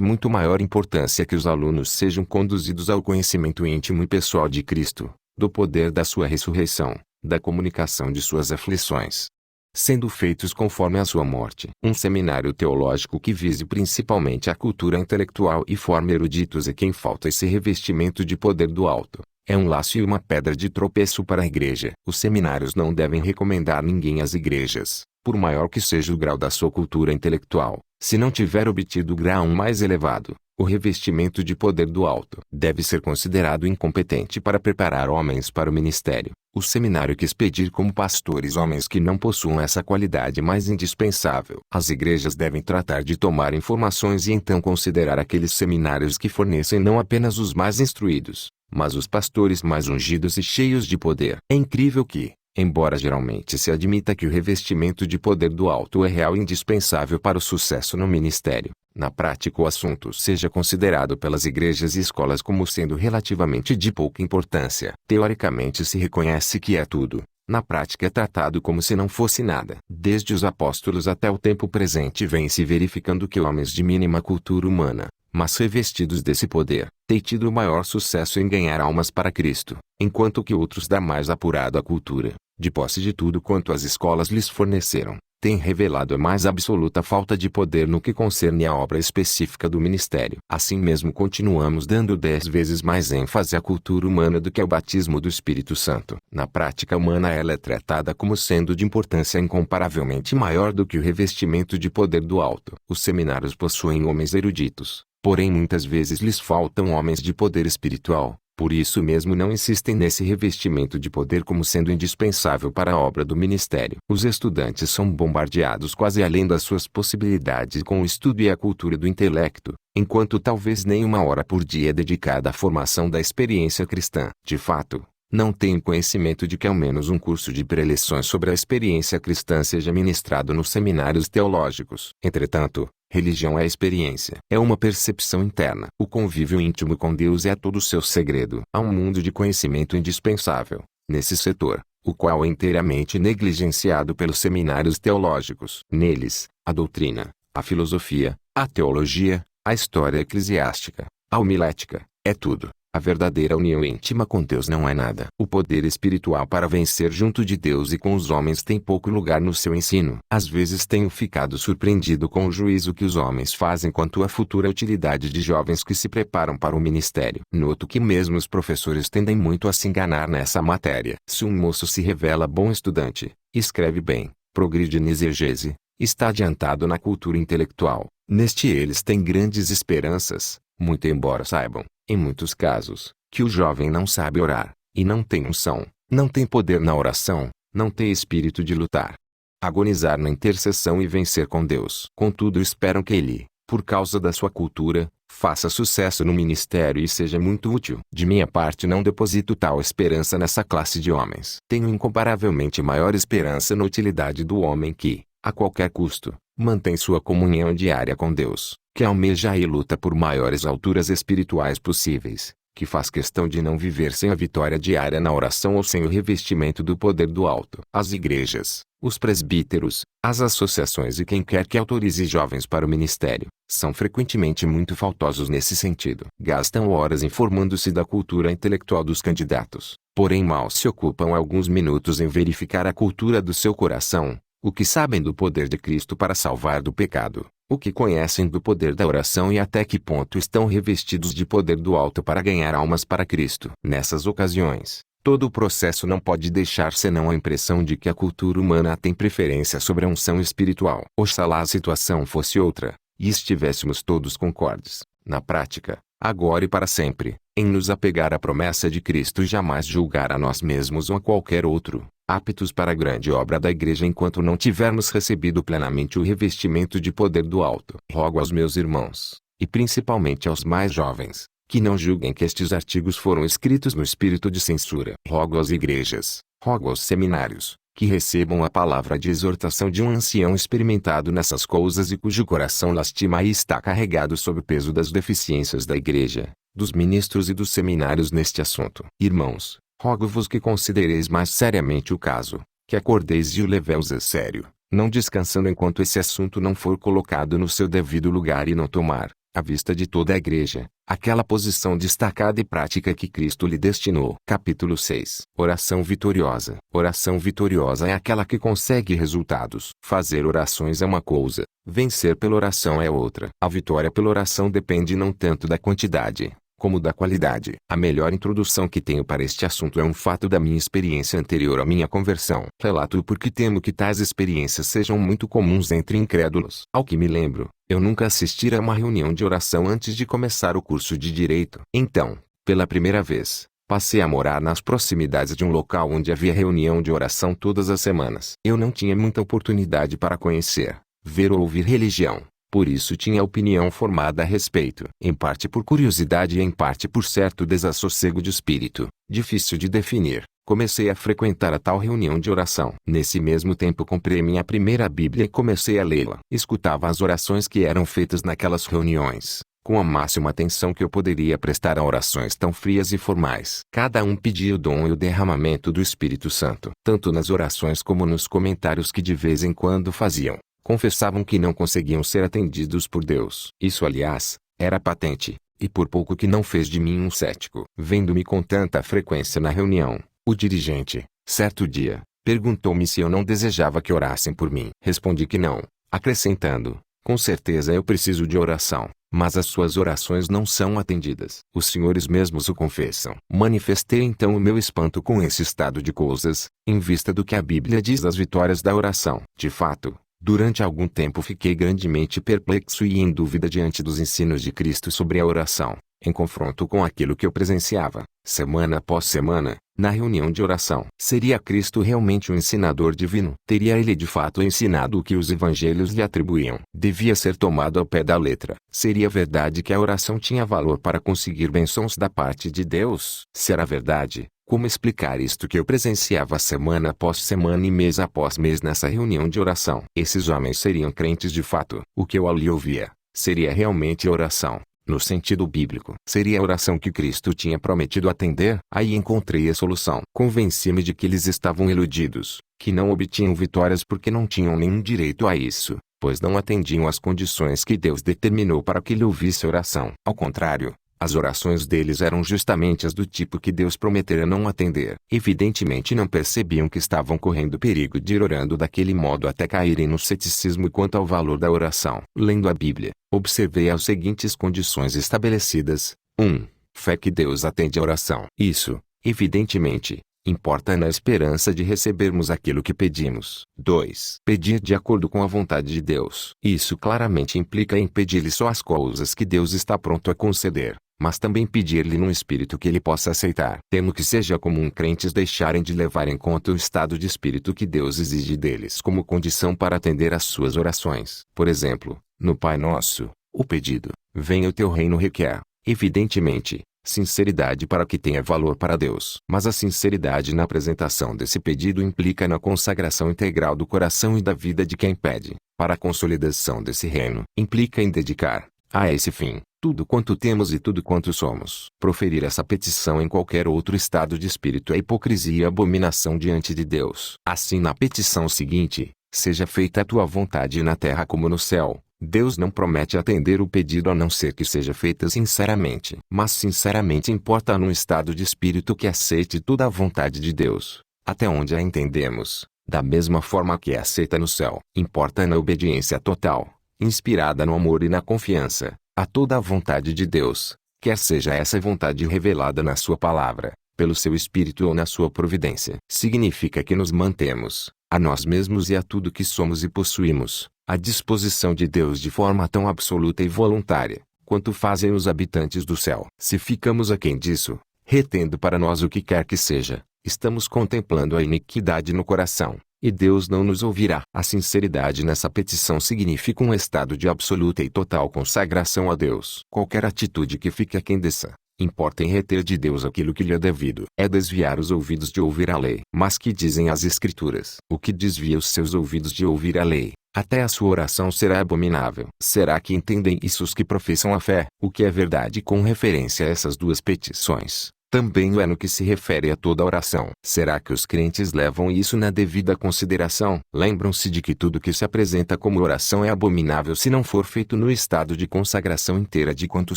muito maior importância que os alunos sejam conduzidos ao conhecimento íntimo e pessoal de Cristo, do poder da sua ressurreição, da comunicação de suas aflições, sendo feitos conforme a sua morte. Um seminário teológico que vise principalmente a cultura intelectual e forme eruditos é quem falta esse revestimento de poder do alto. É um laço e uma pedra de tropeço para a igreja. Os seminários não devem recomendar ninguém às igrejas, por maior que seja o grau da sua cultura intelectual, se não tiver obtido o grau mais elevado, o revestimento de poder do alto. Deve ser considerado incompetente para preparar homens para o ministério. O seminário quis pedir como pastores homens que não possuam essa qualidade mais indispensável. As igrejas devem tratar de tomar informações e então considerar aqueles seminários que fornecem não apenas os mais instruídos, mas os pastores mais ungidos e cheios de poder. É incrível que, embora geralmente se admita que o revestimento de poder do alto é real e indispensável para o sucesso no ministério, na prática o assunto seja considerado pelas igrejas e escolas como sendo relativamente de pouca importância. Teoricamente se reconhece que é tudo, na prática é tratado como se não fosse nada. Desde os apóstolos até o tempo presente vem se verificando que homens de mínima cultura humana, mas revestidos desse poder, têm tido o maior sucesso em ganhar almas para Cristo, enquanto que outros da mais apurada cultura, de posse de tudo quanto as escolas lhes forneceram, têm revelado a mais absoluta falta de poder no que concerne à obra específica do ministério. Assim mesmo continuamos dando 10 vezes mais ênfase à cultura humana do que ao batismo do Espírito Santo. Na prática humana ela é tratada como sendo de importância incomparavelmente maior do que o revestimento de poder do alto. Os seminários possuem homens eruditos, porém muitas vezes lhes faltam homens de poder espiritual. Por isso mesmo não insistem nesse revestimento de poder como sendo indispensável para a obra do ministério. Os estudantes são bombardeados quase além das suas possibilidades com o estudo e a cultura do intelecto, enquanto talvez nem uma hora por dia é dedicada à formação da experiência cristã. De fato, não tenho conhecimento de que ao menos um curso de preleções sobre a experiência cristã seja ministrado nos seminários teológicos. Entretanto, religião é experiência. É uma percepção interna. O convívio íntimo com Deus é todo o seu segredo. Há um mundo de conhecimento indispensável, nesse setor, o qual é inteiramente negligenciado pelos seminários teológicos. Neles, a doutrina, a filosofia, a teologia, a história eclesiástica, a homilética, é tudo. A verdadeira união íntima com Deus não é nada. O poder espiritual para vencer junto de Deus e com os homens tem pouco lugar no seu ensino. Às vezes tenho ficado surpreendido com o juízo que os homens fazem quanto à futura utilidade de jovens que se preparam para o ministério. Noto que mesmo os professores tendem muito a se enganar nessa matéria. Se um moço se revela bom estudante, escreve bem, progride na exegese, está adiantado na cultura intelectual, neste eles têm grandes esperanças, muito embora saibam, em muitos casos, que o jovem não sabe orar, e não tem unção, não tem poder na oração, não tem espírito de lutar, agonizar na intercessão e vencer com Deus. Contudo esperam que ele, por causa da sua cultura, faça sucesso no ministério e seja muito útil. De minha parte não deposito tal esperança nessa classe de homens. Tenho incomparavelmente maior esperança na utilidade do homem que, a qualquer custo, mantém sua comunhão diária com Deus, que almeja e luta por maiores alturas espirituais possíveis, que faz questão de não viver sem a vitória diária na oração ou sem o revestimento do poder do alto. As igrejas, os presbíteros, as associações e quem quer que autorize jovens para o ministério, são frequentemente muito faltosos nesse sentido. Gastam horas informando-se da cultura intelectual dos candidatos, porém mal se ocupam alguns minutos em verificar a cultura do seu coração, o que sabem do poder de Cristo para salvar do pecado, o que conhecem do poder da oração e até que ponto estão revestidos de poder do alto para ganhar almas para Cristo. Nessas ocasiões, todo o processo não pode deixar senão a impressão de que a cultura humana tem preferência sobre a unção espiritual. Oxalá a situação fosse outra, e estivéssemos todos concordes, na prática, agora e para sempre, em nos apegar à promessa de Cristo e jamais julgar a nós mesmos ou a qualquer outro, aptos para a grande obra da igreja enquanto não tivermos recebido plenamente o revestimento de poder do alto. Rogo aos meus irmãos, e principalmente aos mais jovens, que não julguem que estes artigos foram escritos no espírito de censura. Rogo às igrejas, rogo aos seminários, que recebam a palavra de exortação de um ancião experimentado nessas coisas e cujo coração lastima e está carregado sob o peso das deficiências da igreja, dos ministros e dos seminários neste assunto. Irmãos, rogo-vos que considereis mais seriamente o caso, que acordeis e o leveis a sério, não descansando enquanto esse assunto não for colocado no seu devido lugar e não tomar, à vista de toda a igreja, aquela posição destacada e prática que Cristo lhe destinou. Capítulo 6. Oração vitoriosa. Oração vitoriosa é aquela que consegue resultados. Fazer orações é uma coisa, vencer pela oração é outra. A vitória pela oração depende não tanto da quantidade, como da qualidade. A melhor introdução que tenho para este assunto é um fato da minha experiência anterior à minha conversão. Relato-o porque temo que tais experiências sejam muito comuns entre incrédulos. Ao que me lembro, eu nunca assistira a uma reunião de oração antes de começar o curso de Direito. Então, pela primeira vez, passei a morar nas proximidades de um local onde havia reunião de oração todas as semanas. Eu não tinha muita oportunidade para conhecer, ver ou ouvir religião. Por isso tinha opinião formada a respeito, em parte por curiosidade e em parte por certo desassossego de espírito, difícil de definir. Comecei a frequentar a tal reunião de oração. Nesse mesmo tempo comprei minha primeira Bíblia e comecei a lê-la. Escutava as orações que eram feitas naquelas reuniões, com a máxima atenção que eu poderia prestar a orações tão frias e formais. Cada um pedia o dom e o derramamento do Espírito Santo. Tanto nas orações como nos comentários que de vez em quando faziam, confessavam que não conseguiam ser atendidos por Deus. Isso, aliás, era patente, e por pouco que não fez de mim um cético. Vendo-me com tanta frequência na reunião, o dirigente, certo dia, perguntou-me se eu não desejava que orassem por mim. Respondi que não, acrescentando: com certeza eu preciso de oração, mas as suas orações não são atendidas. Os senhores mesmos o confessam. Manifestei então o meu espanto com esse estado de coisas, em vista do que a Bíblia diz das vitórias da oração. De fato, durante algum tempo fiquei grandemente perplexo e em dúvida diante dos ensinos de Cristo sobre a oração, em confronto com aquilo que eu presenciava, semana após semana, na reunião de oração. Seria Cristo realmente um ensinador divino? Teria ele de fato ensinado o que os evangelhos lhe atribuíam? Devia ser tomado ao pé da letra. Seria verdade que a oração tinha valor para conseguir bênçãos da parte de Deus? Se era verdade, como explicar isto que eu presenciava semana após semana e mês após mês nessa reunião de oração? Esses homens seriam crentes de fato. O que eu ali ouvia seria realmente oração. no sentido bíblico. Seria a oração que Cristo tinha prometido atender? Aí encontrei a solução. Convenci-me de que eles estavam iludidos, que não obtinham vitórias porque não tinham nenhum direito a isso, pois não atendiam às condições que Deus determinou para que lhe ouvisse a oração. Ao contrário, as orações deles eram justamente as do tipo que Deus prometera não atender. Evidentemente não percebiam que estavam correndo perigo de ir orando daquele modo até caírem no ceticismo quanto ao valor da oração. Lendo a Bíblia, observei as seguintes condições estabelecidas. 1. Fé que Deus atende a oração. Isso, evidentemente, importa na esperança de recebermos aquilo que pedimos. 2. Pedir de acordo com a vontade de Deus. Isso claramente implica em pedir-lhe só as coisas que Deus está pronto a conceder, mas também pedir-lhe num espírito que ele possa aceitar. Temo que seja comum crentes deixarem de levar em conta o estado de espírito que Deus exige deles como condição para atender às suas orações. Por exemplo, no Pai Nosso, o pedido, venha o teu reino requer, evidentemente, sinceridade para que tenha valor para Deus. Mas a sinceridade na apresentação desse pedido implica na consagração integral do coração e da vida de quem pede. Para a consolidação desse reino, implica em dedicar, a esse fim, tudo quanto temos e tudo quanto somos. Proferir essa petição em qualquer outro estado de espírito é hipocrisia e abominação diante de Deus. Assim na petição seguinte, seja feita a tua vontade na terra como no céu, Deus não promete atender o pedido a não ser que seja feita sinceramente. Mas sinceramente importa num estado de espírito que aceite toda a vontade de Deus, até onde a entendemos, da mesma forma que é aceita no céu. Importa na obediência total, inspirada no amor e na confiança, a toda a vontade de Deus, quer seja essa vontade revelada na sua palavra, pelo seu Espírito ou na sua providência. Significa que nos mantemos, a nós mesmos e a tudo que somos e possuímos, à disposição de Deus de forma tão absoluta e voluntária, quanto fazem os habitantes do céu. Se ficamos aquém disso, retendo para nós o que quer que seja, estamos contemplando a iniquidade no coração, e Deus não nos ouvirá. A sinceridade nessa petição significa um estado de absoluta e total consagração a Deus. Qualquer atitude que fique aquém dessa, importa em reter de Deus aquilo que lhe é devido. É desviar os ouvidos de ouvir a lei. Mas que dizem as Escrituras? O que desvia os seus ouvidos de ouvir a lei, até a sua oração será abominável. Será que entendem isso os que professam a fé? O que é verdade com referência a essas duas petições, também é no que se refere a toda oração. Será que os crentes levam isso na devida consideração? Lembram-se de que tudo que se apresenta como oração é abominável se não for feito no estado de consagração inteira de quanto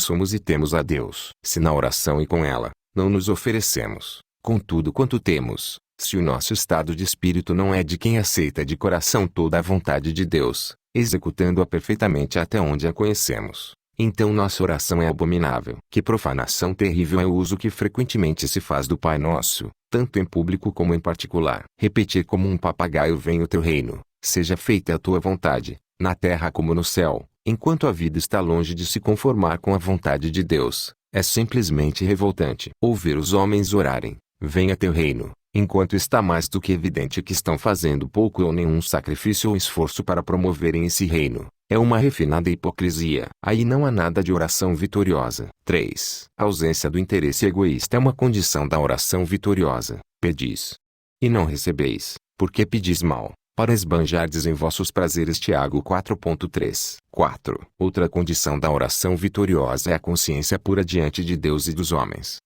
somos e temos a Deus. Se na oração e com ela, não nos oferecemos, com tudo quanto temos, se o nosso estado de espírito não é de quem aceita de coração toda a vontade de Deus, executando-a perfeitamente até onde a conhecemos, então nossa oração é abominável. Que profanação terrível é o uso que frequentemente se faz do Pai Nosso, tanto em público como em particular. Repetir como um papagaio: venha o teu reino, seja feita a tua vontade, na terra como no céu, enquanto a vida está longe de se conformar com a vontade de Deus, é simplesmente revoltante. Ouvir os homens orarem, venha teu reino, enquanto está mais do que evidente que estão fazendo pouco ou nenhum sacrifício ou esforço para promoverem esse reino, é uma refinada hipocrisia. Aí não há nada de oração vitoriosa. 3. A ausência do interesse egoísta é uma condição da oração vitoriosa. Pedis, e não recebeis, porque pedis mal, para esbanjardes em vossos prazeres. Tiago 4.3. 4. Outra condição da oração vitoriosa é a consciência pura diante de Deus e dos homens.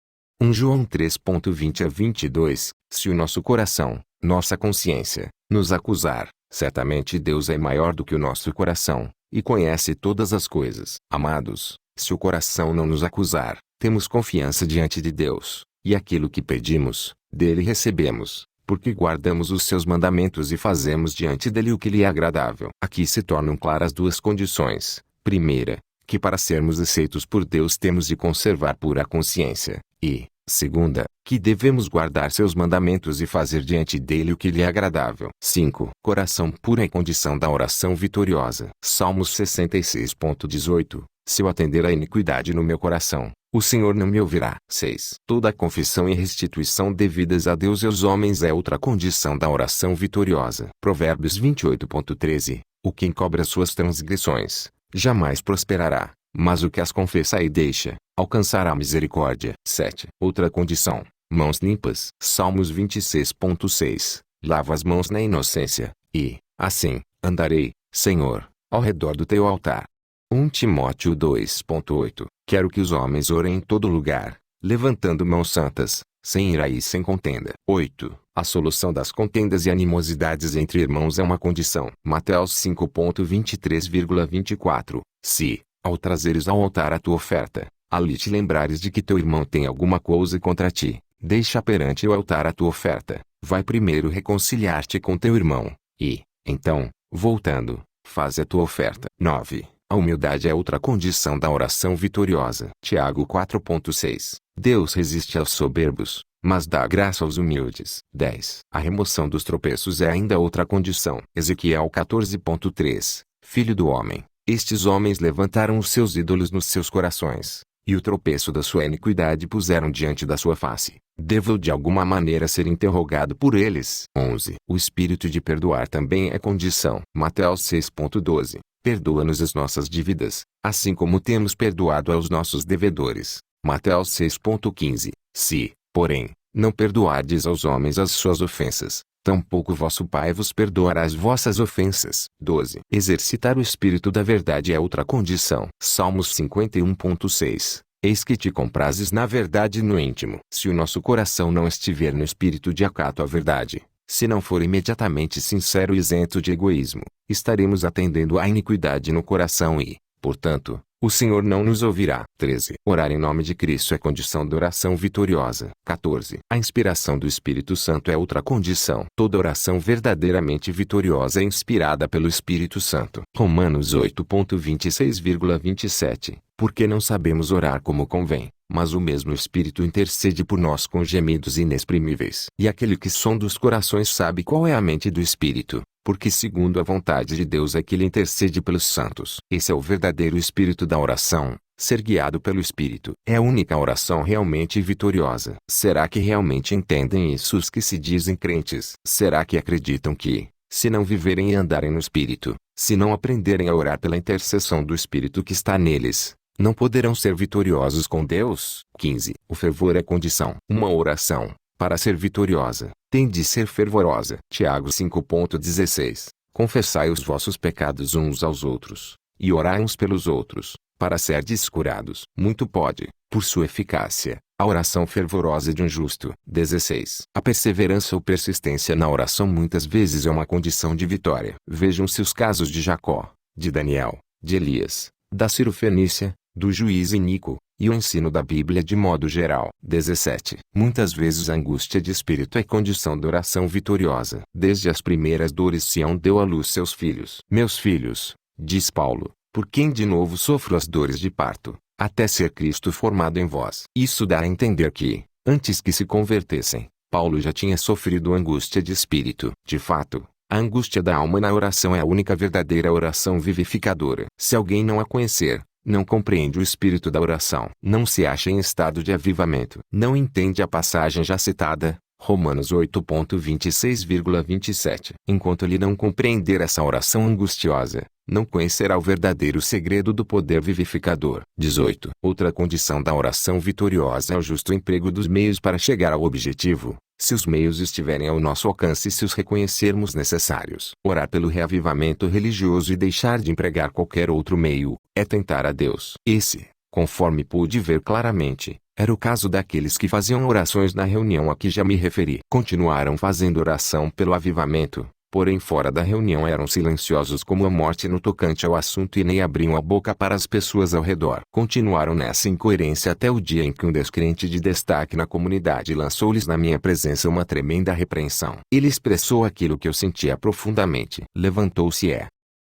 1 João 3.20 a 22. Se o nosso coração, nossa consciência, nos acusar, certamente Deus é maior do que o nosso coração, e conhece todas as coisas. Amados, se o coração não nos acusar, temos confiança diante de Deus, e aquilo que pedimos, dele recebemos, porque guardamos os seus mandamentos e fazemos diante dele o que lhe é agradável. Aqui se tornam claras duas condições. Primeira, que para sermos aceitos por Deus temos de conservar pura consciência, e, segunda, que devemos guardar seus mandamentos e fazer diante dele o que lhe é agradável. 5. Coração puro é condição da oração vitoriosa. Salmos 66.18. Se eu atender à iniquidade no meu coração, o Senhor não me ouvirá. 6. Toda a confissão e restituição devidas a Deus e aos homens é outra condição da oração vitoriosa. Provérbios 28.13. O que encobre as suas transgressões, jamais prosperará, mas o que as confessa e deixa, alcançará misericórdia. 7. Outra condição, mãos limpas. Salmos 26.6. Lavo as mãos na inocência, e, assim, andarei, Senhor, ao redor do teu altar. 1 Timóteo 2,8. Quero que os homens orem em todo lugar, levantando mãos santas, sem ira e sem contenda. 8. A solução das contendas e animosidades entre irmãos é uma condição. Mateus 5.23,24. Se, ao trazeres ao altar a tua oferta, ali te lembrares de que teu irmão tem alguma coisa contra ti, deixa perante o altar a tua oferta, vai primeiro reconciliar-te com teu irmão, e, então, voltando, faz a tua oferta. 9. A humildade é outra condição da oração vitoriosa. Tiago 4,6. Deus resiste aos soberbos, mas dá graça aos humildes. 10. A remoção dos tropeços é ainda outra condição. Ezequiel 14,3. Filho do homem, estes homens levantaram os seus ídolos nos seus corações, e o tropeço da sua iniquidade puseram diante da sua face. Devo de alguma maneira ser interrogado por eles. 11. O espírito de perdoar também é condição. Mateus 6,12. Perdoa-nos as nossas dívidas, assim como temos perdoado aos nossos devedores. Mateus 6,15. Se, porém, não perdoardes aos homens as suas ofensas, tampouco vosso Pai vos perdoará as vossas ofensas. 12. Exercitar o espírito da verdade é outra condição. Salmos 51,6. Eis que te comprazes na verdade no íntimo. Se o nosso coração não estiver no espírito de acato à verdade, se não for imediatamente sincero e isento de egoísmo, estaremos atendendo à iniquidade no coração e, portanto, o Senhor não nos ouvirá. 13. Orar em nome de Cristo é condição da oração vitoriosa. 14. A inspiração do Espírito Santo é outra condição. Toda oração verdadeiramente vitoriosa é inspirada pelo Espírito Santo. Romanos 8,26,27. Porque não sabemos orar como convém, mas o mesmo Espírito intercede por nós com gemidos inexprimíveis. E aquele que sonda os corações sabe qual é a mente do Espírito, porque segundo a vontade de Deus é que ele intercede pelos santos. Esse é o verdadeiro espírito da oração, ser guiado pelo Espírito. É a única oração realmente vitoriosa. Será que realmente entendem isso os que se dizem crentes? Será que acreditam que, se não viverem e andarem no Espírito, se não aprenderem a orar pela intercessão do Espírito que está neles, não poderão ser vitoriosos com Deus? 15. O fervor é condição. Uma oração, para ser vitoriosa, tem de ser fervorosa. Tiago 5,16. Confessai os vossos pecados uns aos outros, e orai uns pelos outros, para serdes curados. Muito pode, por sua eficácia, a oração fervorosa de um justo. 16. A perseverança ou persistência na oração muitas vezes é uma condição de vitória. Vejam-se os casos de Jacó, de Daniel, de Elias, da Cirofenícia, do juiz Inico, e o ensino da Bíblia de modo geral. 17. Muitas vezes a angústia de espírito é condição da oração vitoriosa. Desde as primeiras dores Sião deu à luz seus filhos. Meus filhos, diz Paulo, por quem de novo sofro as dores de parto, até ser Cristo formado em vós. Isso dá a entender que, antes que se convertessem, Paulo já tinha sofrido angústia de espírito. De fato, a angústia da alma na oração é a única verdadeira oração vivificadora. Se alguém não a conhecer, não compreende o espírito da oração, não se acha em estado de avivamento, não entende a passagem já citada, Romanos 8,26,27. Enquanto ele não compreender essa oração angustiosa, não conhecerá o verdadeiro segredo do poder vivificador. 18. Outra condição da oração vitoriosa é o justo emprego dos meios para chegar ao objetivo, se os meios estiverem ao nosso alcance e se os reconhecermos necessários. Orar pelo reavivamento religioso e deixar de empregar qualquer outro meio, é tentar a Deus. Esse, conforme pude ver claramente, era o caso daqueles que faziam orações na reunião a que já me referi. Continuaram fazendo oração pelo avivamento, porém fora da reunião eram silenciosos como a morte no tocante ao assunto e nem abriam a boca para as pessoas ao redor. Continuaram nessa incoerência até o dia em que um descrente de destaque na comunidade lançou-lhes na minha presença uma tremenda repreensão. Ele expressou aquilo que eu sentia profundamente. Levantou-se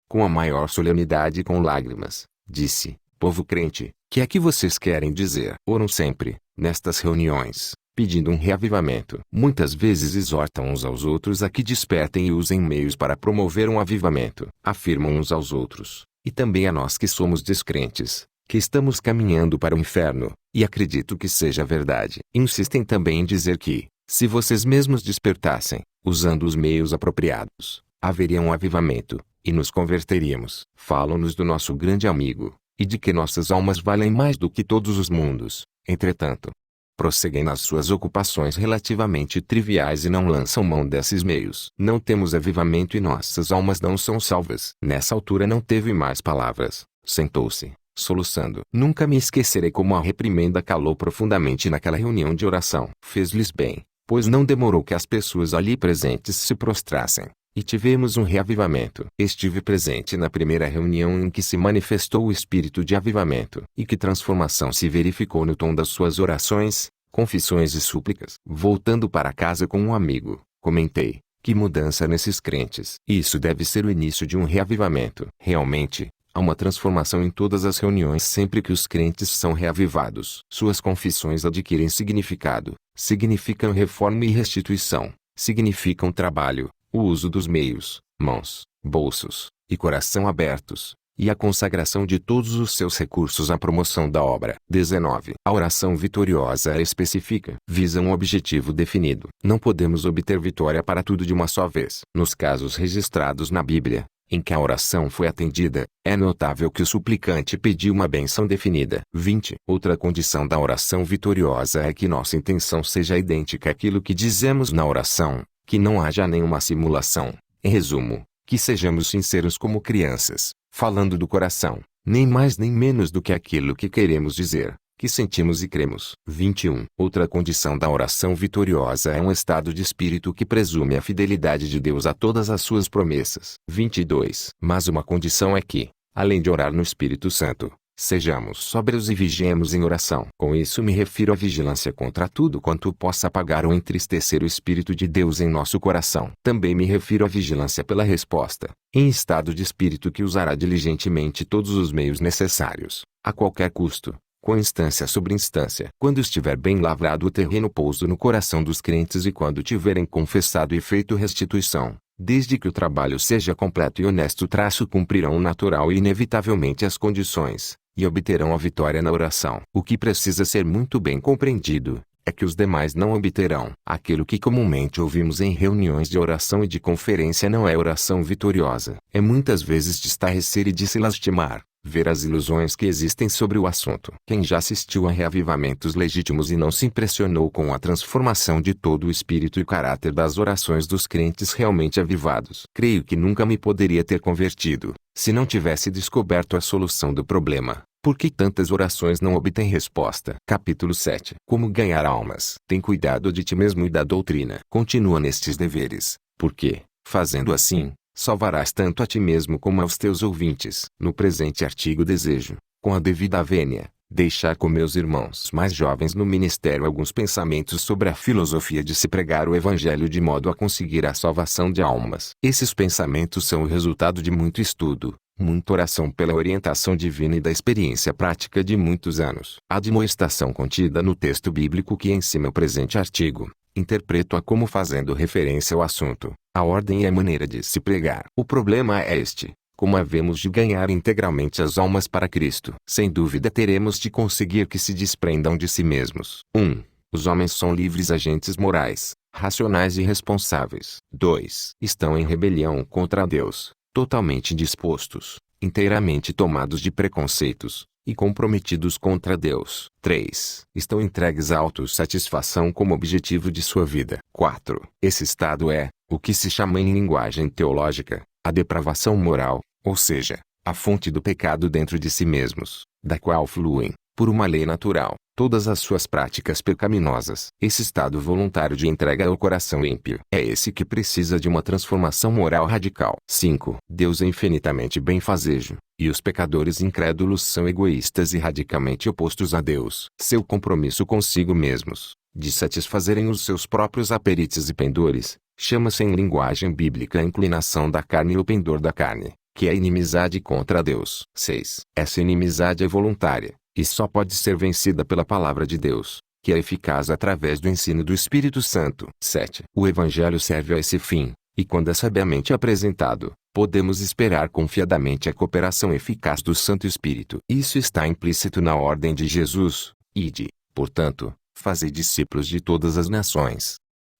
com a maior solenidade e com lágrimas, disse: povo crente, que é que vocês querem dizer? Oram sempre, nestas reuniões, pedindo um reavivamento. Muitas vezes exortam uns aos outros a que despertem e usem meios para promover um avivamento. Afirmam uns aos outros, e também a nós que somos descrentes, que estamos caminhando para o inferno, e acredito que seja verdade. Insistem também em dizer que, se vocês mesmos despertassem, usando os meios apropriados, haveria um avivamento, e nos converteríamos. Falam-nos do nosso grande amigo, e de que nossas almas valem mais do que todos os mundos. Entretanto, prosseguem nas suas ocupações relativamente triviais e não lançam mão desses meios. Não temos avivamento e nossas almas não são salvas. Nessa altura não teve mais palavras, Sentou-se, soluçando. Nunca me esquecerei como a reprimenda calou profundamente naquela reunião de oração. Fez-lhes bem, pois não demorou que as pessoas ali presentes se prostrassem, e tivemos um reavivamento. Estive presente na primeira reunião em que se manifestou o espírito de avivamento. E que transformação se verificou no tom das suas orações, confissões e súplicas. Voltando para casa com um amigo, comentei: que mudança nesses crentes. Isso deve ser o início de um reavivamento. Realmente, há uma transformação em todas as reuniões sempre que os crentes são reavivados. Suas confissões adquirem significado, significam reforma e restituição, significam trabalho, o uso dos meios, mãos, bolsos e coração abertos, e a consagração de todos os seus recursos à promoção da obra. 19. A oração vitoriosa é específica. Visa um objetivo definido. Não podemos obter vitória para tudo de uma só vez. Nos casos registrados na Bíblia, em que a oração foi atendida, é notável que o suplicante pediu uma bênção definida. 20. Outra condição da oração vitoriosa é que nossa intenção seja idêntica àquilo que dizemos na oração, que não haja nenhuma simulação. Em resumo, que sejamos sinceros como crianças, falando do coração, nem mais nem menos do que aquilo que queremos dizer, que sentimos e cremos. 21. Outra condição da oração vitoriosa é um estado de espírito que presume a fidelidade de Deus a todas as suas promessas. 22. Mas uma condição é que, além de orar no Espírito Santo, sejamos sóbrios e vigiemos em oração. Com isso me refiro à vigilância contra tudo quanto possa apagar ou entristecer o Espírito de Deus em nosso coração. Também me refiro à vigilância pela resposta, em estado de espírito que usará diligentemente todos os meios necessários, a qualquer custo, com instância sobre instância. Quando estiver bem lavrado o terreno pouso no coração dos crentes e quando tiverem confessado e feito restituição, desde que o trabalho seja completo e honesto, cumprirão natural e inevitavelmente as condições, e obterão a vitória na oração. O que precisa ser muito bem compreendido é que os demais não obterão. Aquilo que comumente ouvimos em reuniões de oração e de conferência não é oração vitoriosa. É muitas vezes de estarrecer e de se lastimar, ver as ilusões que existem sobre o assunto. Quem já assistiu a reavivamentos legítimos e não se impressionou com a transformação de todo o espírito e caráter das orações dos crentes realmente avivados? Creio que nunca me poderia ter convertido, se não tivesse descoberto a solução do problema. Por que tantas orações não obtêm resposta? Capítulo 7. Como ganhar almas. Tem cuidado de ti mesmo e da doutrina. Continua nestes deveres, porque, fazendo assim, salvarás tanto a ti mesmo como aos teus ouvintes. No presente artigo desejo, com a devida vênia, deixar com meus irmãos mais jovens no ministério alguns pensamentos sobre a filosofia de se pregar o Evangelho de modo a conseguir a salvação de almas. Esses pensamentos são o resultado de muito estudo, muita oração pela orientação divina e da experiência prática de muitos anos. A admoestação contida no texto bíblico que ensina o presente artigo, interpreto-a como fazendo referência ao assunto, a ordem e a maneira de se pregar. O problema é este: como havemos de ganhar integralmente as almas para Cristo? Sem dúvida teremos de conseguir que se desprendam de si mesmos. 1. Os homens são livres agentes morais, racionais e responsáveis. 2. Estão em rebelião contra Deus, totalmente dispostos, inteiramente tomados de preconceitos, e comprometidos contra Deus. 3. Estão entregues à autossatisfação como objetivo de sua vida. 4. Esse estado é, o que se chama em linguagem teológica, a depravação moral, ou seja, a fonte do pecado dentro de si mesmos, da qual fluem, por uma lei natural, todas as suas práticas pecaminosas. Esse estado voluntário de entrega ao coração ímpio é esse que precisa de uma transformação moral radical. 5. Deus é infinitamente benfazejo, e os pecadores incrédulos são egoístas e radicalmente opostos a Deus. Seu compromisso consigo mesmos, de satisfazerem os seus próprios apetites e pendores, chama-se em linguagem bíblica a inclinação da carne ou pendor da carne, que é a inimizade contra Deus. 6. Essa inimizade é voluntária, e só pode ser vencida pela palavra de Deus, que é eficaz através do ensino do Espírito Santo. 7. O Evangelho serve a esse fim, e quando é sabiamente apresentado, podemos esperar confiadamente a cooperação eficaz do Santo Espírito. Isso está implícito na ordem de Jesus: ide, portanto, fazei discípulos de todas as nações.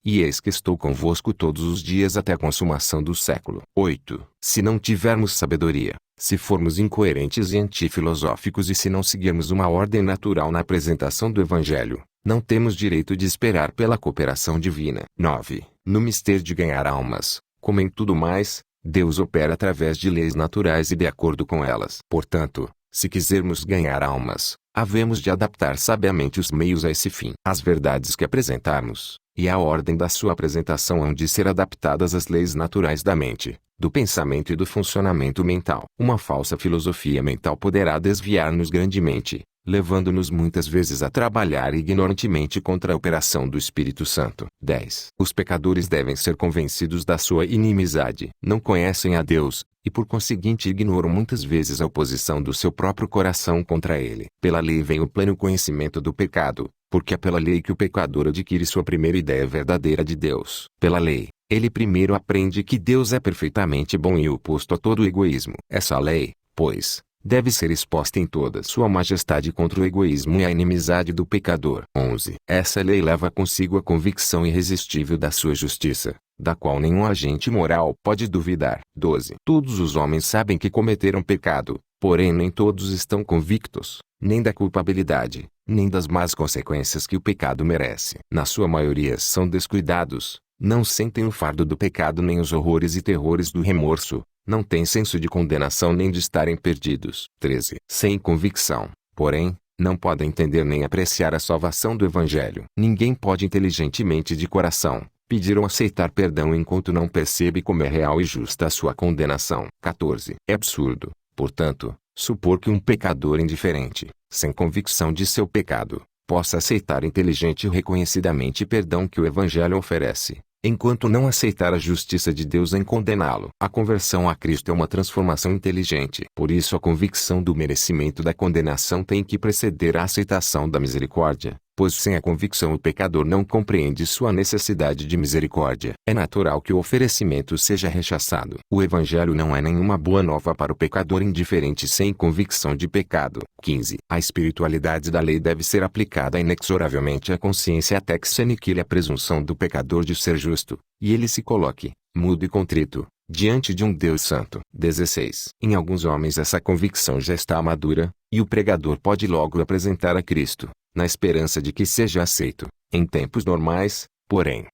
E eis que estou convosco todos os dias até a consumação do século. 8. Se não tivermos sabedoria, se formos incoerentes e antifilosóficos e se não seguirmos uma ordem natural na apresentação do Evangelho, não temos direito de esperar pela cooperação divina. 9. No mistério de ganhar almas, como em tudo mais, Deus opera através de leis naturais e de acordo com elas. Portanto, se quisermos ganhar almas, havemos de adaptar sabiamente os meios a esse fim. As verdades que apresentarmos, e a ordem da sua apresentação hão de ser adaptadas às leis naturais da mente, do pensamento e do funcionamento mental. Uma falsa filosofia mental poderá desviar-nos grandemente, levando-nos muitas vezes a trabalhar ignorantemente contra a operação do Espírito Santo. 10. Os pecadores devem ser convencidos da sua inimizade. Não conhecem a Deus, e por conseguinte ignoram muitas vezes a oposição do seu próprio coração contra ele. Pela lei vem o pleno conhecimento do pecado, porque é pela lei que o pecador adquire sua primeira ideia verdadeira de Deus. Pela lei, ele primeiro aprende que Deus é perfeitamente bom e oposto a todo o egoísmo. Essa lei, pois, deve ser exposta em toda sua majestade contra o egoísmo e a inimizade do pecador. 11. Essa lei leva consigo a convicção irresistível da sua justiça, da qual nenhum agente moral pode duvidar. 12. Todos os homens sabem que cometeram pecado, porém nem todos estão convictos, nem da culpabilidade, nem das más consequências que o pecado merece. Na sua maioria são descuidados, não sentem o fardo do pecado nem os horrores e terrores do remorso, não têm senso de condenação nem de estarem perdidos. 13. Sem convicção, porém, não podem entender nem apreciar a salvação do Evangelho. Ninguém pode inteligentemente de coração pedir ou aceitar perdão enquanto não percebe como é real e justa a sua condenação. 14. É absurdo, portanto, supor que um pecador indiferente, sem convicção de seu pecado, possa aceitar inteligente e reconhecidamente perdão que o Evangelho oferece, enquanto não aceitar a justiça de Deus em condená-lo. A conversão a Cristo é uma transformação inteligente. Por isso a convicção do merecimento da condenação tem que preceder a aceitação da misericórdia, pois sem a convicção o pecador não compreende sua necessidade de misericórdia. É natural que o oferecimento seja rechaçado. O Evangelho não é nenhuma boa nova para o pecador indiferente sem convicção de pecado. 15. A espiritualidade da lei deve ser aplicada inexoravelmente à consciência até que se aniquile a presunção do pecador de ser justo, e ele se coloque, mudo e contrito, diante de um Deus santo. 16. Em alguns homens essa convicção já está madura, e o pregador pode logo apresentar a Cristo, na esperança de que seja aceito. Em tempos normais, porém,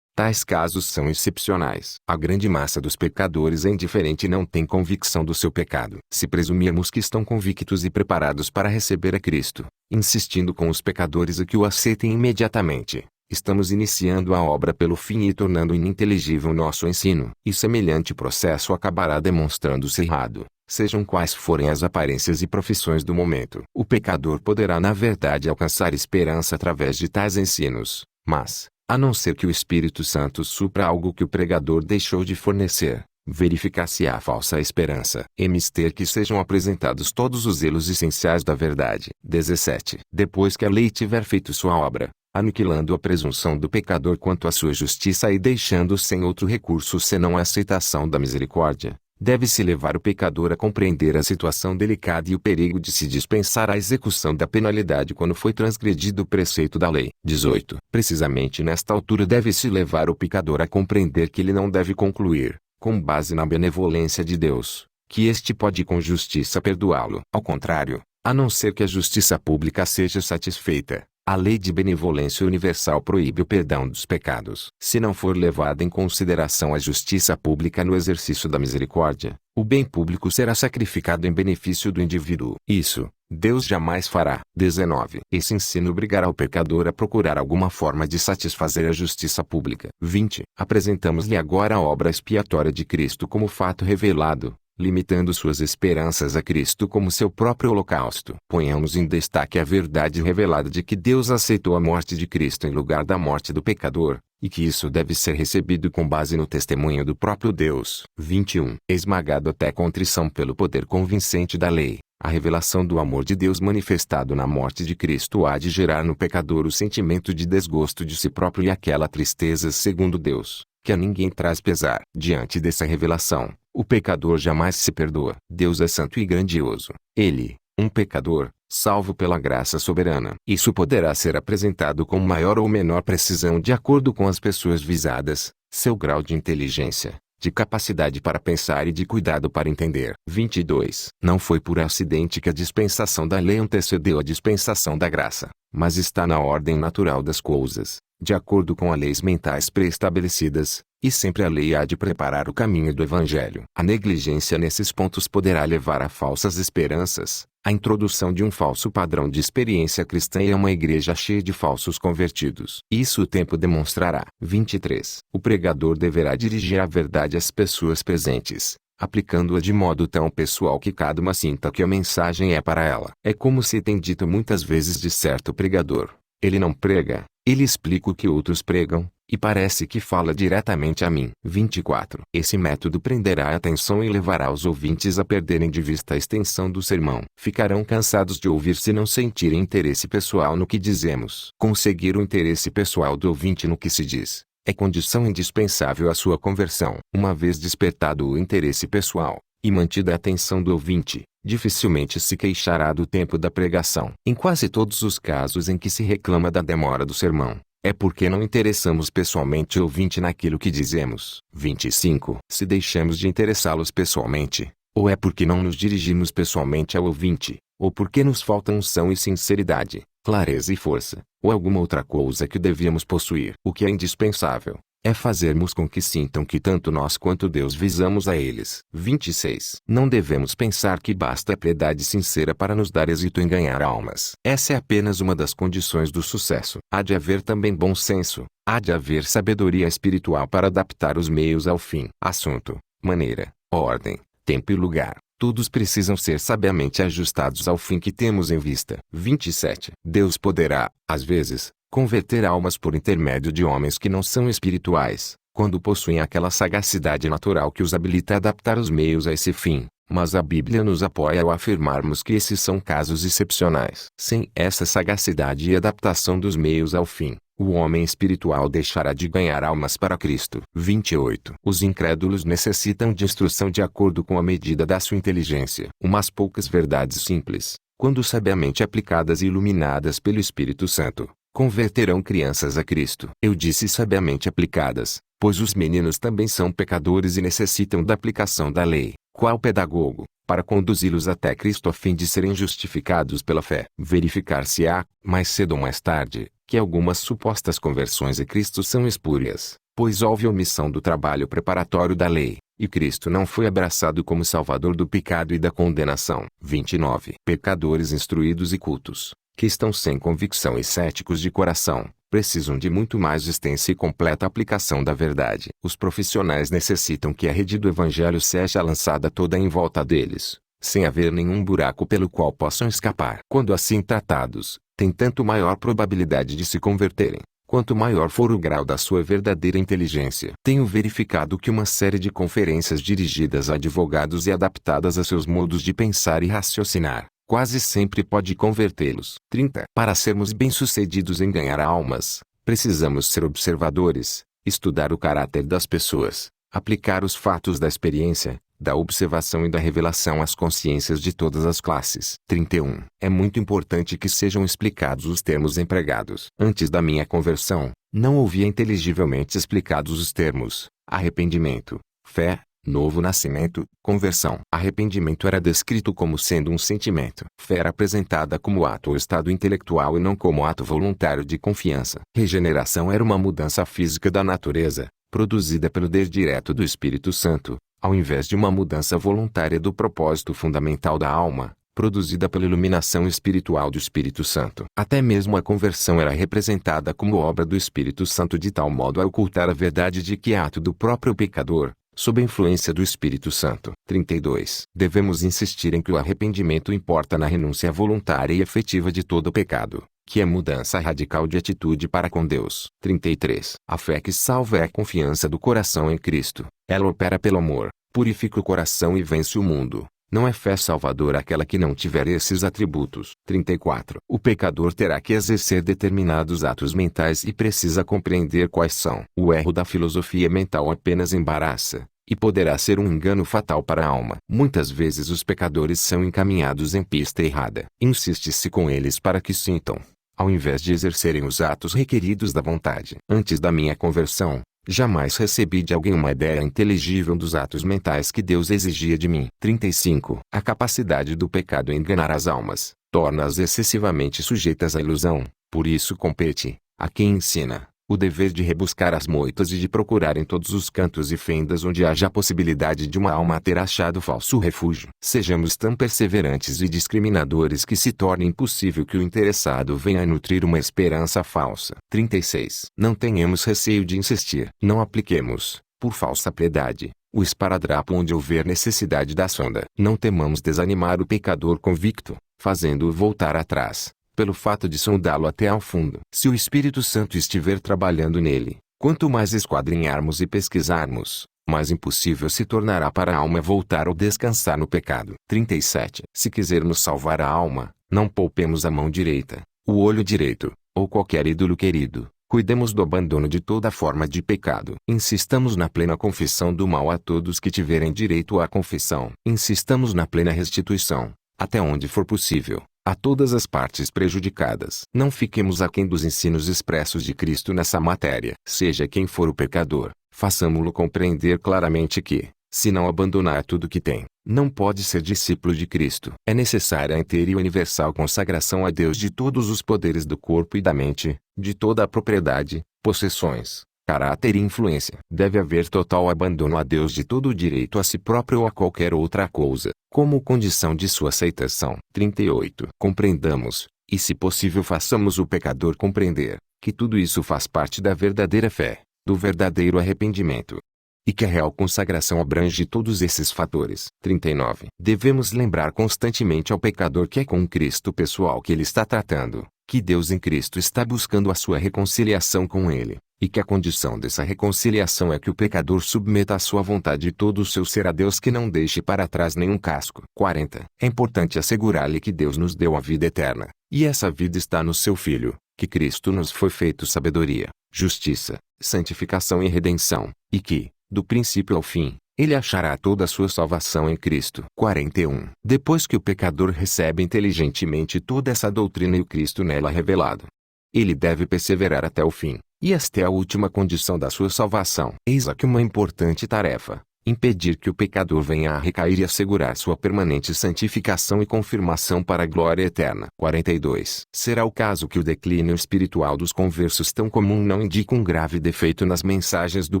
tais casos são excepcionais. A grande massa dos pecadores é indiferente e não tem convicção do seu pecado. Se presumirmos que estão convictos e preparados para receber a Cristo, insistindo com os pecadores a que o aceitem imediatamente, estamos iniciando a obra pelo fim e tornando ininteligível nosso ensino. E semelhante processo acabará demonstrando-se errado, sejam quais forem as aparências e profissões do momento. O pecador poderá na verdade alcançar esperança através de tais ensinos, mas, a não ser que o Espírito Santo supra algo que o pregador deixou de fornecer, verificar-se-á a falsa esperança. É mister que sejam apresentados todos os zelos essenciais da verdade. 17. Depois que a lei tiver feito sua obra, aniquilando a presunção do pecador quanto à sua justiça e deixando sem outro recurso senão a aceitação da misericórdia, deve-se levar o pecador a compreender a situação delicada e o perigo de se dispensar a execução da penalidade quando foi transgredido o preceito da lei. 18. Precisamente nesta altura deve-se levar o pecador a compreender que ele não deve concluir, com base na benevolência de Deus, que este pode com justiça perdoá-lo. Ao contrário, a não ser que a justiça pública seja satisfeita, a lei de benevolência universal proíbe o perdão dos pecados. Se não for levada em consideração a justiça pública no exercício da misericórdia, o bem público será sacrificado em benefício do indivíduo. Isso, Deus jamais fará. 19. Esse ensino obrigará o pecador a procurar alguma forma de satisfazer a justiça pública. 20. Apresentamos-lhe agora a obra expiatória de Cristo como fato revelado, limitando suas esperanças a Cristo como seu próprio holocausto. Ponhamos em destaque a verdade revelada de que Deus aceitou a morte de Cristo em lugar da morte do pecador, e que isso deve ser recebido com base no testemunho do próprio Deus. 21. Esmagado até contrição pelo poder convincente da lei, a revelação do amor de Deus manifestado na morte de Cristo há de gerar no pecador o sentimento de desgosto de si próprio e aquela tristeza segundo Deus, que a ninguém traz pesar. Diante dessa revelação, o pecador jamais se perdoa. Deus é santo e grandioso. Ele, um pecador, salvo pela graça soberana. Isso poderá ser apresentado com maior ou menor precisão de acordo com as pessoas visadas, seu grau de inteligência, de capacidade para pensar e de cuidado para entender. 22. Não foi por acidente que a dispensação da lei antecedeu a dispensação da graça, mas está na ordem natural das coisas. de acordo com as leis mentais pré-estabelecidas, e sempre a lei há de preparar o caminho do Evangelho. A negligência nesses pontos poderá levar a falsas esperanças, a introdução de um falso padrão de experiência cristã e a uma igreja cheia de falsos convertidos. Isso o tempo demonstrará. 23. O pregador deverá dirigir a verdade às pessoas presentes, aplicando-a de modo tão pessoal que cada uma sinta que a mensagem é para ela. É como se tem dito muitas vezes de certo pregador: ele não prega, ele explica o que outros pregam, e parece que fala diretamente a mim. 24. Esse método prenderá a atenção e levará os ouvintes a perderem de vista a extensão do sermão. Ficarão cansados de ouvir se não sentirem interesse pessoal no que dizemos. Conseguir o interesse pessoal do ouvinte no que se diz é condição indispensável à sua conversão. Uma vez despertado o interesse pessoal, e mantida a atenção do ouvinte, dificilmente se queixará do tempo da pregação. Em quase todos os casos em que se reclama da demora do sermão, é porque não interessamos pessoalmente o ouvinte naquilo que dizemos. 25. Se deixamos de interessá-los pessoalmente, ou é porque não nos dirigimos pessoalmente ao ouvinte, ou porque nos falta unção e sinceridade, clareza e força, ou alguma outra coisa que devíamos possuir. O que é indispensável é fazermos com que sintam que tanto nós quanto Deus visamos a eles. 26. Não devemos pensar que basta a piedade sincera para nos dar êxito em ganhar almas. Essa é apenas uma das condições do sucesso. Há de haver também bom senso, há de haver sabedoria espiritual para adaptar os meios ao fim. Assunto, maneira, ordem, tempo e lugar. Todos precisam ser sabiamente ajustados ao fim que temos em vista. 27. Deus poderá, às vezes, converter almas por intermédio de homens que não são espirituais, quando possuem aquela sagacidade natural que os habilita a adaptar os meios a esse fim, mas a Bíblia nos apoia ao afirmarmos que esses são casos excepcionais. Sem essa sagacidade e adaptação dos meios ao fim, o homem espiritual deixará de ganhar almas para Cristo. 28. Os incrédulos necessitam de instrução de acordo com a medida da sua inteligência. Umas poucas verdades simples, quando sabiamente aplicadas e iluminadas pelo Espírito Santo, converterão crianças a Cristo. Eu disse sabiamente aplicadas, pois os meninos também são pecadores e necessitam da aplicação da lei, qual pedagogo, para conduzi-los até Cristo a fim de serem justificados pela fé. Verificar-se-á, mais cedo ou mais tarde, que algumas supostas conversões a Cristo são espúrias, pois houve omissão do trabalho preparatório da lei, e Cristo não foi abraçado como Salvador do pecado e da condenação. 29. Pecadores instruídos e cultos, que estão sem convicção e céticos de coração, precisam de muito mais extensa e completa aplicação da verdade. Os profissionais necessitam que a rede do Evangelho seja lançada toda em volta deles, sem haver nenhum buraco pelo qual possam escapar. Quando assim tratados, têm tanto maior probabilidade de se converterem, quanto maior for o grau da sua verdadeira inteligência. Tenho verificado que uma série de conferências dirigidas a advogados e adaptadas a seus modos de pensar e raciocinar, quase sempre pode convertê-los. 30. Para sermos bem-sucedidos em ganhar almas, precisamos ser observadores, estudar o caráter das pessoas, aplicar os fatos da experiência, da observação e da revelação às consciências de todas as classes. 31. É muito importante que sejam explicados os termos empregados. Antes da minha conversão, não ouvia inteligivelmente explicados os termos arrependimento, fé, novo nascimento, conversão. Arrependimento era descrito como sendo um sentimento. Fé era apresentada como ato ou estado intelectual e não como ato voluntário de confiança. Regeneração era uma mudança física da natureza, produzida pelo poder direto do Espírito Santo, ao invés de uma mudança voluntária do propósito fundamental da alma, produzida pela iluminação espiritual do Espírito Santo. Até mesmo a conversão era representada como obra do Espírito Santo de tal modo a ocultar a verdade de que é ato do próprio pecador, sob a influência do Espírito Santo. 32. Devemos insistir em que o arrependimento importa na renúncia voluntária e efetiva de todo pecado, que é mudança radical de atitude para com Deus. 33. A fé que salva é a confiança do coração em Cristo. Ela opera pelo amor, purifica o coração e vence o mundo. Não é fé salvadora aquela que não tiver esses atributos. 34. O pecador terá que exercer determinados atos mentais e precisa compreender quais são. O erro da filosofia mental apenas embaraça, e poderá ser um engano fatal para a alma. Muitas vezes os pecadores são encaminhados em pista errada. Insiste-se com eles para que sintam, ao invés de exercerem os atos requeridos da vontade. Antes da minha conversão, jamais recebi de alguém uma ideia inteligível dos atos mentais que Deus exigia de mim. 35. A capacidade do pecado em enganar as almas, torna-as excessivamente sujeitas à ilusão, por isso compete, a quem ensina, o dever de rebuscar as moitas e de procurar em todos os cantos e fendas onde haja a possibilidade de uma alma ter achado falso refúgio. Sejamos tão perseverantes e discriminadores que se torne impossível que o interessado venha a nutrir uma esperança falsa. 36. Não tenhamos receio de insistir. Não apliquemos, por falsa piedade, o esparadrapo onde houver necessidade da sonda. Não temamos desanimar o pecador convicto, fazendo-o voltar atrás, pelo fato de sondá-lo até ao fundo. Se o Espírito Santo estiver trabalhando nele, quanto mais esquadrinharmos e pesquisarmos, mais impossível se tornará para a alma voltar ou descansar no pecado. 37. Se quisermos salvar a alma, não poupemos a mão direita, o olho direito, ou qualquer ídolo querido. Cuidemos do abandono de toda forma de pecado. Insistamos na plena confissão do mal a todos que tiverem direito à confissão. Insistamos na plena restituição, até onde for possível, a todas as partes prejudicadas. Não fiquemos aquém dos ensinos expressos de Cristo nessa matéria. Seja quem for o pecador, façamo-lo compreender claramente que, se não abandonar tudo que tem, não pode ser discípulo de Cristo. É necessária a inteira e universal consagração a Deus de todos os poderes do corpo e da mente, de toda a propriedade, possessões, caráter e influência. Deve haver total abandono a Deus de todo o direito a si próprio ou a qualquer outra coisa, como condição de sua aceitação. 38. Compreendamos, e se possível façamos o pecador compreender, que tudo isso faz parte da verdadeira fé, do verdadeiro arrependimento, e que a real consagração abrange todos esses fatores. 39. Devemos lembrar constantemente ao pecador que é com Cristo pessoal que ele está tratando, que Deus em Cristo está buscando a sua reconciliação com ele, e que a condição dessa reconciliação é que o pecador submeta à sua vontade todo o seu ser a Deus, que não deixe para trás nenhum casco. 40. É importante assegurar-lhe que Deus nos deu a vida eterna, e essa vida está no seu Filho, que Cristo nos foi feito sabedoria, justiça, santificação e redenção, e que, do princípio ao fim, ele achará toda a sua salvação em Cristo. 41. Depois que o pecador recebe inteligentemente toda essa doutrina e o Cristo nela revelado, ele deve perseverar até o fim, e esta é a última condição da sua salvação. Eis aqui uma importante tarefa: impedir que o pecador venha a recair e assegurar sua permanente santificação e confirmação para a glória eterna. 42. Será o caso que o declínio espiritual dos conversos tão comum não indica um grave defeito nas mensagens do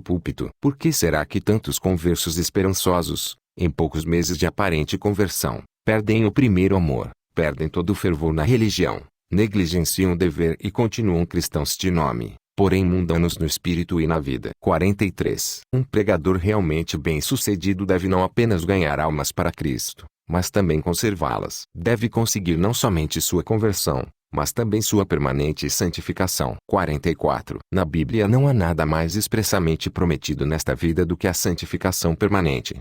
púlpito? Por que será que tantos conversos esperançosos, em poucos meses de aparente conversão, perdem o primeiro amor, perdem todo o fervor na religião, negligenciam o dever e continuam cristãos de nome, porém mundanos no espírito e na vida? 43. Um pregador realmente bem-sucedido deve não apenas ganhar almas para Cristo, mas também conservá-las. Deve conseguir não somente sua conversão, mas também sua permanente santificação. 44. Na Bíblia não há nada mais expressamente prometido nesta vida do que a santificação permanente.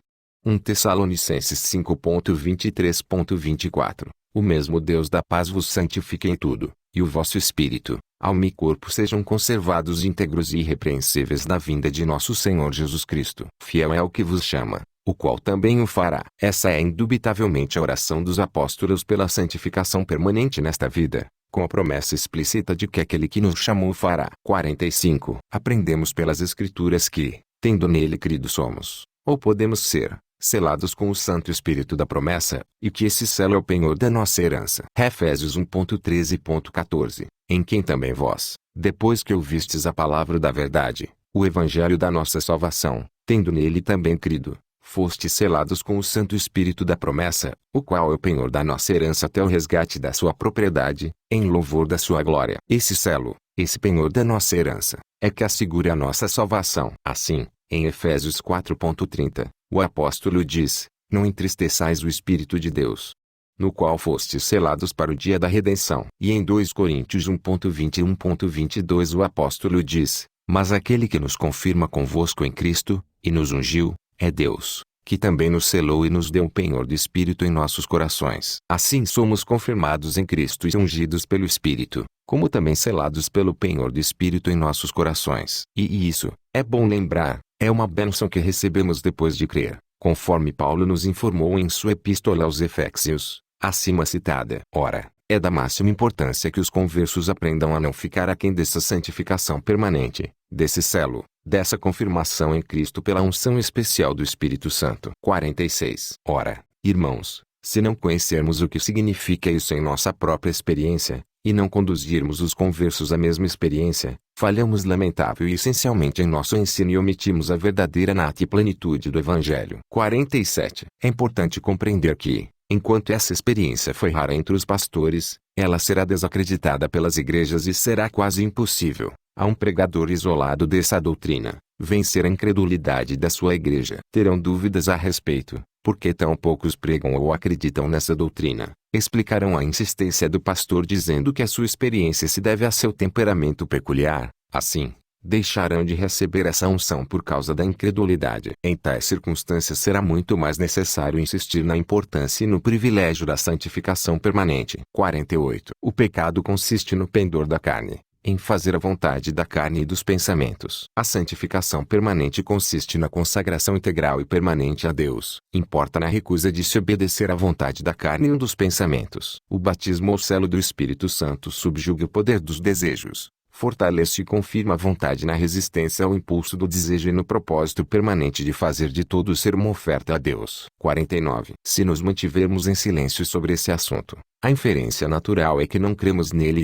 1 Tessalonicenses 5.23.24. O mesmo Deus da paz vos santifique em tudo, e o vosso espírito, alma e corpo sejam conservados íntegros e irrepreensíveis na vinda de nosso Senhor Jesus Cristo. Fiel é o que vos chama, o qual também o fará. Essa é indubitavelmente a oração dos apóstolos pela santificação permanente nesta vida, com a promessa explícita de que aquele que nos chamou o fará. 45. Aprendemos pelas Escrituras que, tendo nele crido somos, ou podemos ser, selados com o Santo Espírito da promessa, e que esse selo é o penhor da nossa herança. Efésios 1.13.14. Em quem também vós, depois que ouvistes a palavra da verdade, o evangelho da nossa salvação, tendo nele também crido, fostes selados com o Santo Espírito da promessa, o qual é o penhor da nossa herança até o resgate da sua propriedade, em louvor da sua glória. Esse selo, esse penhor da nossa herança, é que assegura a nossa salvação. Assim, em Efésios 4.30, o apóstolo diz: não entristeçais o Espírito de Deus, no qual fostes selados para o dia da redenção. E em 2 Coríntios 1.21.22 o apóstolo diz: mas aquele que nos confirma convosco em Cristo, e nos ungiu, é Deus, que também nos selou e nos deu um penhor do Espírito em nossos corações. Assim somos confirmados em Cristo e ungidos pelo Espírito, como também selados pelo penhor do Espírito em nossos corações. E isso, é bom lembrar, é uma bênção que recebemos depois de crer, conforme Paulo nos informou em sua epístola aos Efésios, acima citada. Ora, é da máxima importância que os conversos aprendam a não ficar aquém dessa santificação permanente, desse selo, dessa confirmação em Cristo pela unção especial do Espírito Santo. 46. Ora, irmãos, se não conhecermos o que significa isso em nossa própria experiência, e não conduzirmos os conversos à mesma experiência, Falhamos lamentável e essencialmente em nosso ensino e omitimos a verdadeira nata e plenitude do Evangelho. 47. É importante compreender que, enquanto essa experiência foi rara entre os pastores, ela será desacreditada pelas igrejas e será quase impossível, a um pregador isolado dessa doutrina, vencer a incredulidade da sua igreja. Terão dúvidas a respeito, porque tão poucos pregam ou acreditam nessa doutrina. Explicarão a insistência do pastor dizendo que a sua experiência se deve a seu temperamento peculiar. Assim, deixarão de receber essa unção por causa da incredulidade. Em tais circunstâncias será muito mais necessário insistir na importância e no privilégio da santificação permanente. 48. O pecado consiste no pendor da carne, em fazer a vontade da carne e dos pensamentos. A santificação permanente consiste na consagração integral e permanente a Deus. Importa na recusa de se obedecer à vontade da carne e dos pensamentos. O batismo ou selo do Espírito Santo subjuga o poder dos desejos, fortalece e confirma a vontade na resistência ao impulso do desejo e no propósito permanente de fazer de todo ser uma oferta a Deus. 49. Se nos mantivermos em silêncio sobre esse assunto, a inferência natural é que não cremos nele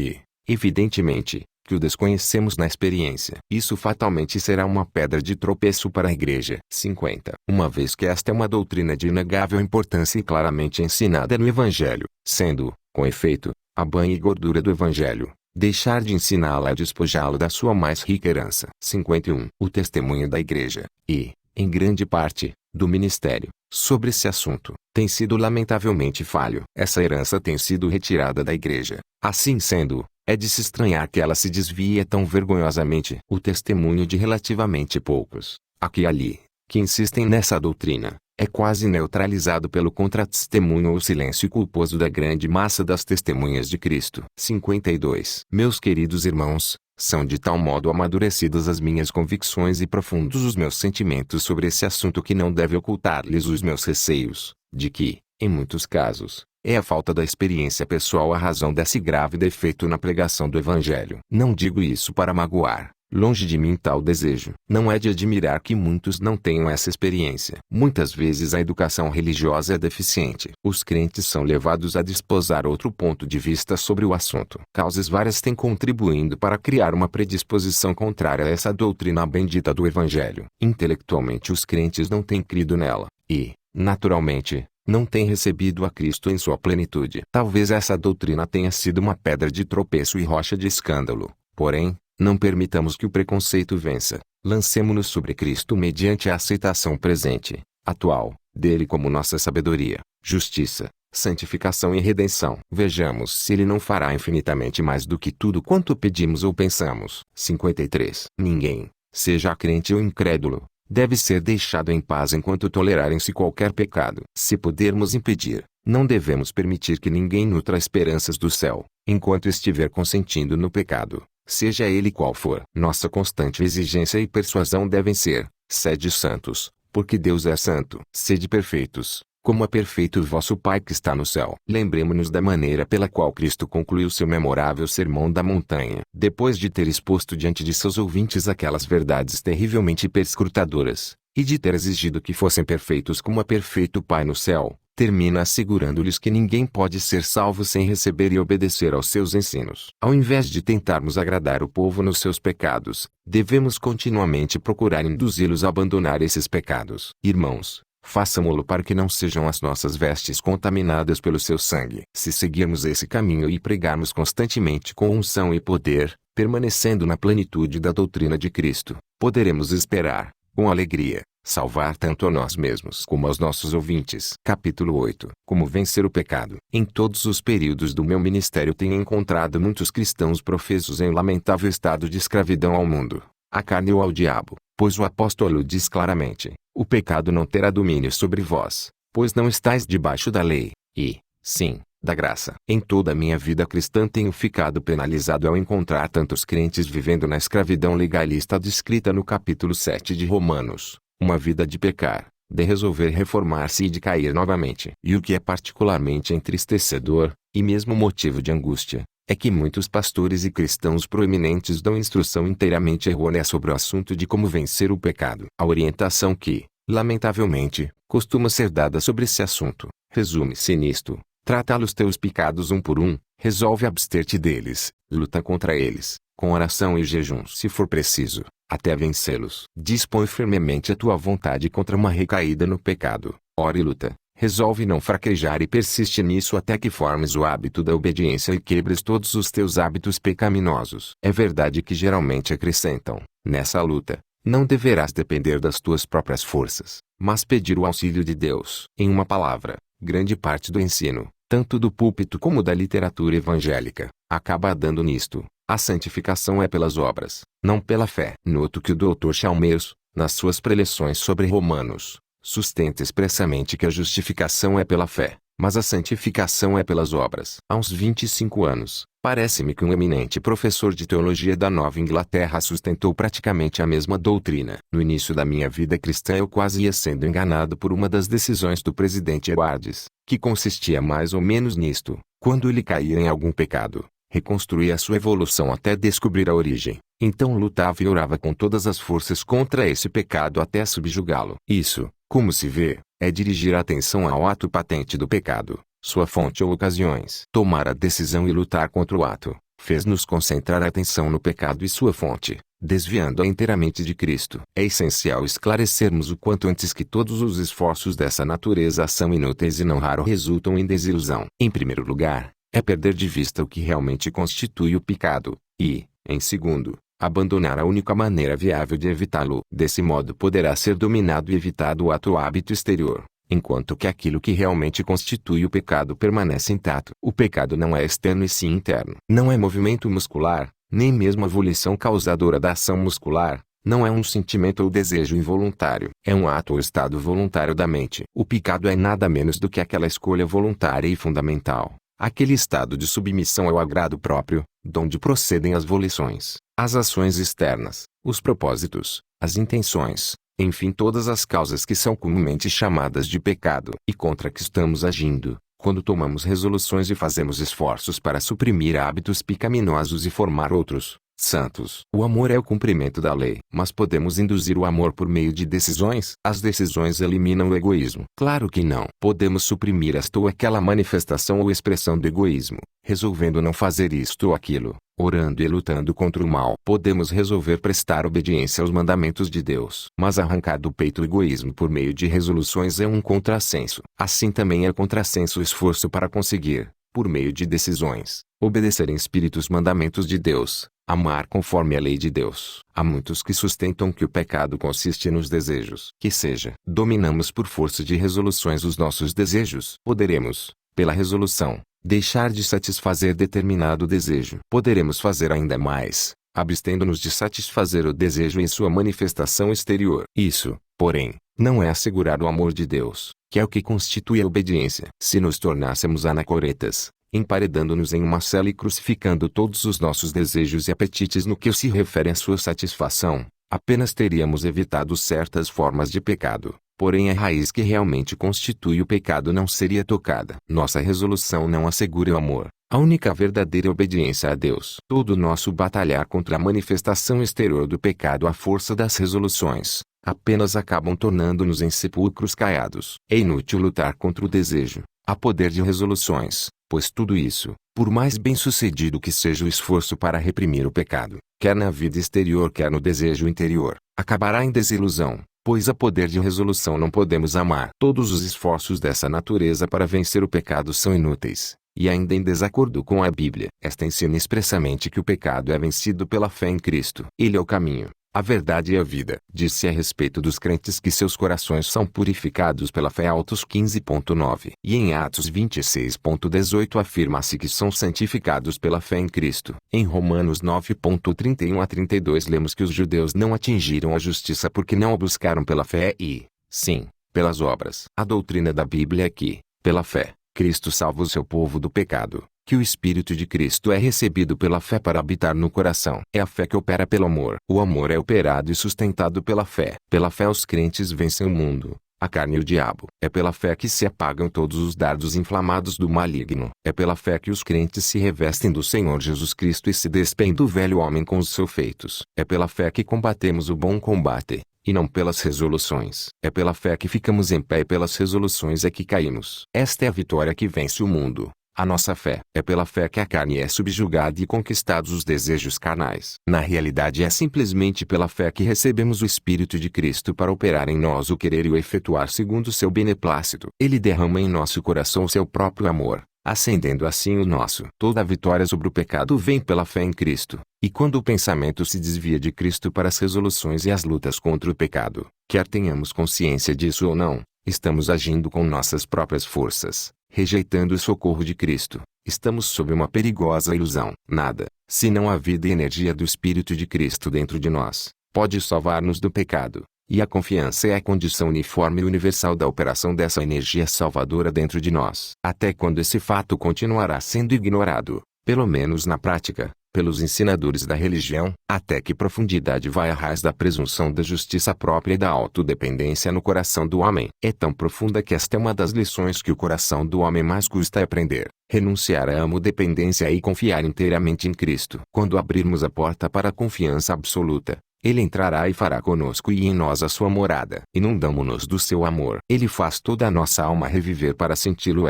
e, evidentemente, que o desconhecemos na experiência. Isso fatalmente será uma pedra de tropeço para a igreja. 50. Uma vez que esta é uma doutrina de inegável importância e claramente ensinada no Evangelho, sendo, com efeito, a banha e gordura do Evangelho, deixar de ensiná-la é despojá-lo da sua mais rica herança. 51. O testemunho da igreja, e, em grande parte, do ministério, sobre esse assunto, tem sido lamentavelmente falho. Essa herança tem sido retirada da igreja. Assim sendo, é de se estranhar que ela se desvie tão vergonhosamente. O testemunho de relativamente poucos, aqui e ali, que insistem nessa doutrina, é quase neutralizado pelo contra-testemunho ou silêncio culposo da grande massa das testemunhas de Cristo. 52. Meus queridos irmãos, são de tal modo amadurecidas as minhas convicções e profundos os meus sentimentos sobre esse assunto que não deve ocultar-lhes os meus receios, de que, em muitos casos, é a falta da experiência pessoal a razão desse grave defeito na pregação do Evangelho. Não digo isso para magoar, longe de mim tal desejo. Não é de admirar que muitos não tenham essa experiência. Muitas vezes a educação religiosa é deficiente. Os crentes são levados a desposar outro ponto de vista sobre o assunto. Causas várias têm contribuindo para criar uma predisposição contrária a essa doutrina bendita do Evangelho. Intelectualmente os crentes não têm crido nela, e, naturalmente, não têm recebido a Cristo em sua plenitude. Talvez essa doutrina tenha sido uma pedra de tropeço e rocha de escândalo. Porém, não permitamos que o preconceito vença. Lancemo-nos sobre Cristo mediante a aceitação presente, atual, dele como nossa sabedoria, justiça, santificação e redenção. Vejamos se ele não fará infinitamente mais do que tudo quanto pedimos ou pensamos. 53. Ninguém, seja crente ou incrédulo, deve ser deixado em paz enquanto tolerarem-se qualquer pecado. Se pudermos impedir, não devemos permitir que ninguém nutra esperanças do céu, enquanto estiver consentindo no pecado, seja ele qual for. Nossa constante exigência e persuasão devem ser: sede santos, porque Deus é santo. Sede perfeitos, como é perfeito o vosso Pai que está no céu. Lembremo-nos da maneira pela qual Cristo concluiu seu memorável sermão da montanha. Depois de ter exposto diante de seus ouvintes aquelas verdades terrivelmente perscrutadoras, e de ter exigido que fossem perfeitos como é perfeito o Pai no céu, termina assegurando-lhes que ninguém pode ser salvo sem receber e obedecer aos seus ensinos. Ao invés de tentarmos agradar o povo nos seus pecados, devemos continuamente procurar induzi-los a abandonar esses pecados. Irmãos, façamo-lo para que não sejam as nossas vestes contaminadas pelo seu sangue. Se seguirmos esse caminho e pregarmos constantemente com unção e poder, permanecendo na plenitude da doutrina de Cristo, poderemos esperar, com alegria, salvar tanto a nós mesmos como aos nossos ouvintes. Capítulo 8. Como vencer o pecado. Em todos os períodos do meu ministério tenho encontrado muitos cristãos professos em lamentável estado de escravidão ao mundo, à carne ou ao diabo, pois o apóstolo diz claramente: o pecado não terá domínio sobre vós, pois não estáis debaixo da lei, e, sim, da graça. Em toda a minha vida cristã tenho ficado penalizado ao encontrar tantos crentes vivendo na escravidão legalista descrita no capítulo 7 de Romanos, uma vida de pecar, de resolver reformar-se e de cair novamente. E o que é particularmente entristecedor, e mesmo motivo de angústia, é que muitos pastores e cristãos proeminentes dão instrução inteiramente errônea sobre o assunto de como vencer o pecado. A orientação que, lamentavelmente, costuma ser dada sobre esse assunto, resume-se nisto: trata os teus pecados um por um, resolve abster-te deles, luta contra eles, com oração e jejum se for preciso, até vencê-los. Dispõe firmemente a tua vontade contra uma recaída no pecado. Ora e luta. Resolve não fraquejar e persiste nisso até que formes o hábito da obediência e quebres todos os teus hábitos pecaminosos. É verdade que geralmente acrescentam, nessa luta, não deverás depender das tuas próprias forças, mas pedir o auxílio de Deus. Em uma palavra, grande parte do ensino, tanto do púlpito como da literatura evangélica, acaba dando nisto. A santificação é pelas obras, não pela fé. Noto que o Dr. Chalmers, nas suas preleções sobre Romanos, sustenta expressamente que a justificação é pela fé, mas a santificação é pelas obras. Há uns 25 anos, parece-me que um eminente professor de teologia da Nova Inglaterra sustentou praticamente a mesma doutrina. No início da minha vida cristã eu quase ia sendo enganado por uma das decisões do presidente Edwards, que consistia mais ou menos nisto: quando ele caía em algum pecado, reconstruía a sua evolução até descobrir a origem. Então lutava e orava com todas as forças contra esse pecado até subjugá-lo. Isso, como se vê, é dirigir a atenção ao ato patente do pecado, sua fonte ou ocasiões. Tomar a decisão e lutar contra o ato, fez-nos concentrar a atenção no pecado e sua fonte, desviando-a inteiramente de Cristo. É essencial esclarecermos o quanto antes que todos os esforços dessa natureza são inúteis e não raro resultam em desilusão. Em primeiro lugar, é perder de vista o que realmente constitui o pecado, e, em segundo, abandonar a única maneira viável de evitá-lo. Desse modo poderá ser dominado e evitado o ato ou hábito exterior, enquanto que aquilo que realmente constitui o pecado permanece intacto. O pecado não é externo e sim interno. Não é movimento muscular, nem mesmo a volição causadora da ação muscular. Não é um sentimento ou desejo involuntário. É um ato ou estado voluntário da mente. O pecado é nada menos do que aquela escolha voluntária e fundamental. Aquele estado de submissão ao agrado próprio, donde procedem as volições, as ações externas, os propósitos, as intenções, enfim todas as causas que são comumente chamadas de pecado e contra que estamos agindo, quando tomamos resoluções e fazemos esforços para suprimir hábitos pecaminosos e formar outros, santos. O amor é o cumprimento da lei. Mas podemos induzir o amor por meio de decisões? As decisões eliminam o egoísmo? Claro que não. Podemos suprimir esta ou aquela manifestação ou expressão do egoísmo, resolvendo não fazer isto ou aquilo, orando e lutando contra o mal. Podemos resolver prestar obediência aos mandamentos de Deus. Mas arrancar do peito o egoísmo por meio de resoluções é um contrassenso. Assim também é contrassenso o esforço para conseguir, por meio de decisões, obedecer em espírito os mandamentos de Deus, amar conforme a lei de Deus. Há muitos que sustentam que o pecado consiste nos desejos. Que seja, dominamos por força de resoluções os nossos desejos. Poderemos, pela resolução, deixar de satisfazer determinado desejo. Poderemos fazer ainda mais, abstendo-nos de satisfazer o desejo em sua manifestação exterior. Isso, porém, não é assegurar o amor de Deus, que é o que constitui a obediência. Se nos tornássemos anacoretas, emparedando-nos em uma cela e crucificando todos os nossos desejos e apetites no que se refere à sua satisfação, apenas teríamos evitado certas formas de pecado, porém a raiz que realmente constitui o pecado não seria tocada. Nossa resolução não assegura o amor, a única verdadeira obediência a Deus. Todo nosso batalhar contra a manifestação exterior do pecado à força das resoluções, apenas acabam tornando-nos em sepulcros caiados. É inútil lutar contra o desejo, há poder de resoluções, pois tudo isso, por mais bem-sucedido que seja o esforço para reprimir o pecado, quer na vida exterior quer no desejo interior, acabará em desilusão, pois a poder de resolução não podemos amar. Todos os esforços dessa natureza para vencer o pecado são inúteis, e ainda em desacordo com a Bíblia. Esta ensina expressamente que o pecado é vencido pela fé em Cristo. Ele é o caminho, a verdade e a vida. Disse a respeito dos crentes que seus corações são purificados pela fé. Atos 15.9. E em Atos 26.18 afirma-se que são santificados pela fé em Cristo. Em Romanos 9.31 a 32 lemos que os judeus não atingiram a justiça porque não a buscaram pela fé e, sim, pelas obras. A doutrina da Bíblia é que, pela fé, Cristo salva o seu povo do pecado, que o Espírito de Cristo é recebido pela fé para habitar no coração. É a fé que opera pelo amor. O amor é operado e sustentado pela fé. Pela fé os crentes vencem o mundo, a carne e o diabo. É pela fé que se apagam todos os dardos inflamados do maligno. É pela fé que os crentes se revestem do Senhor Jesus Cristo e se despem do velho homem com os seus feitos. É pela fé que combatemos o bom combate, e não pelas resoluções. É pela fé que ficamos em pé e pelas resoluções é que caímos. Esta é a vitória que vence o mundo, A nossa fé é pela fé que a carne é subjugada e conquistados os desejos carnais. Na realidade é simplesmente pela fé que recebemos o Espírito de Cristo para operar em nós o querer e o efetuar segundo o seu beneplácito. Ele derrama em nosso coração o seu próprio amor, acendendo assim o nosso. Toda a vitória sobre o pecado vem pela fé em Cristo. E quando o pensamento se desvia de Cristo para as resoluções e as lutas contra o pecado, quer tenhamos consciência disso ou não, estamos agindo com nossas próprias forças, rejeitando o socorro de Cristo. Estamos sob uma perigosa ilusão. Nada, senão a vida e energia do Espírito de Cristo dentro de nós, pode salvar-nos do pecado. E a confiança é a condição uniforme e universal da operação dessa energia salvadora dentro de nós. Até quando esse fato continuará sendo ignorado, pelo menos na prática, pelos ensinadores da religião, até que profundidade vai a raiz da presunção da justiça própria e da autodependência no coração do homem? É tão profunda que esta é uma das lições que o coração do homem mais custa aprender. Renunciar à amo-dependência e confiar inteiramente em Cristo. Quando abrirmos a porta para a confiança absoluta, Ele entrará e fará conosco e em nós a sua morada. Inundamo-nos do seu amor. Ele faz toda a nossa alma reviver para senti-lo.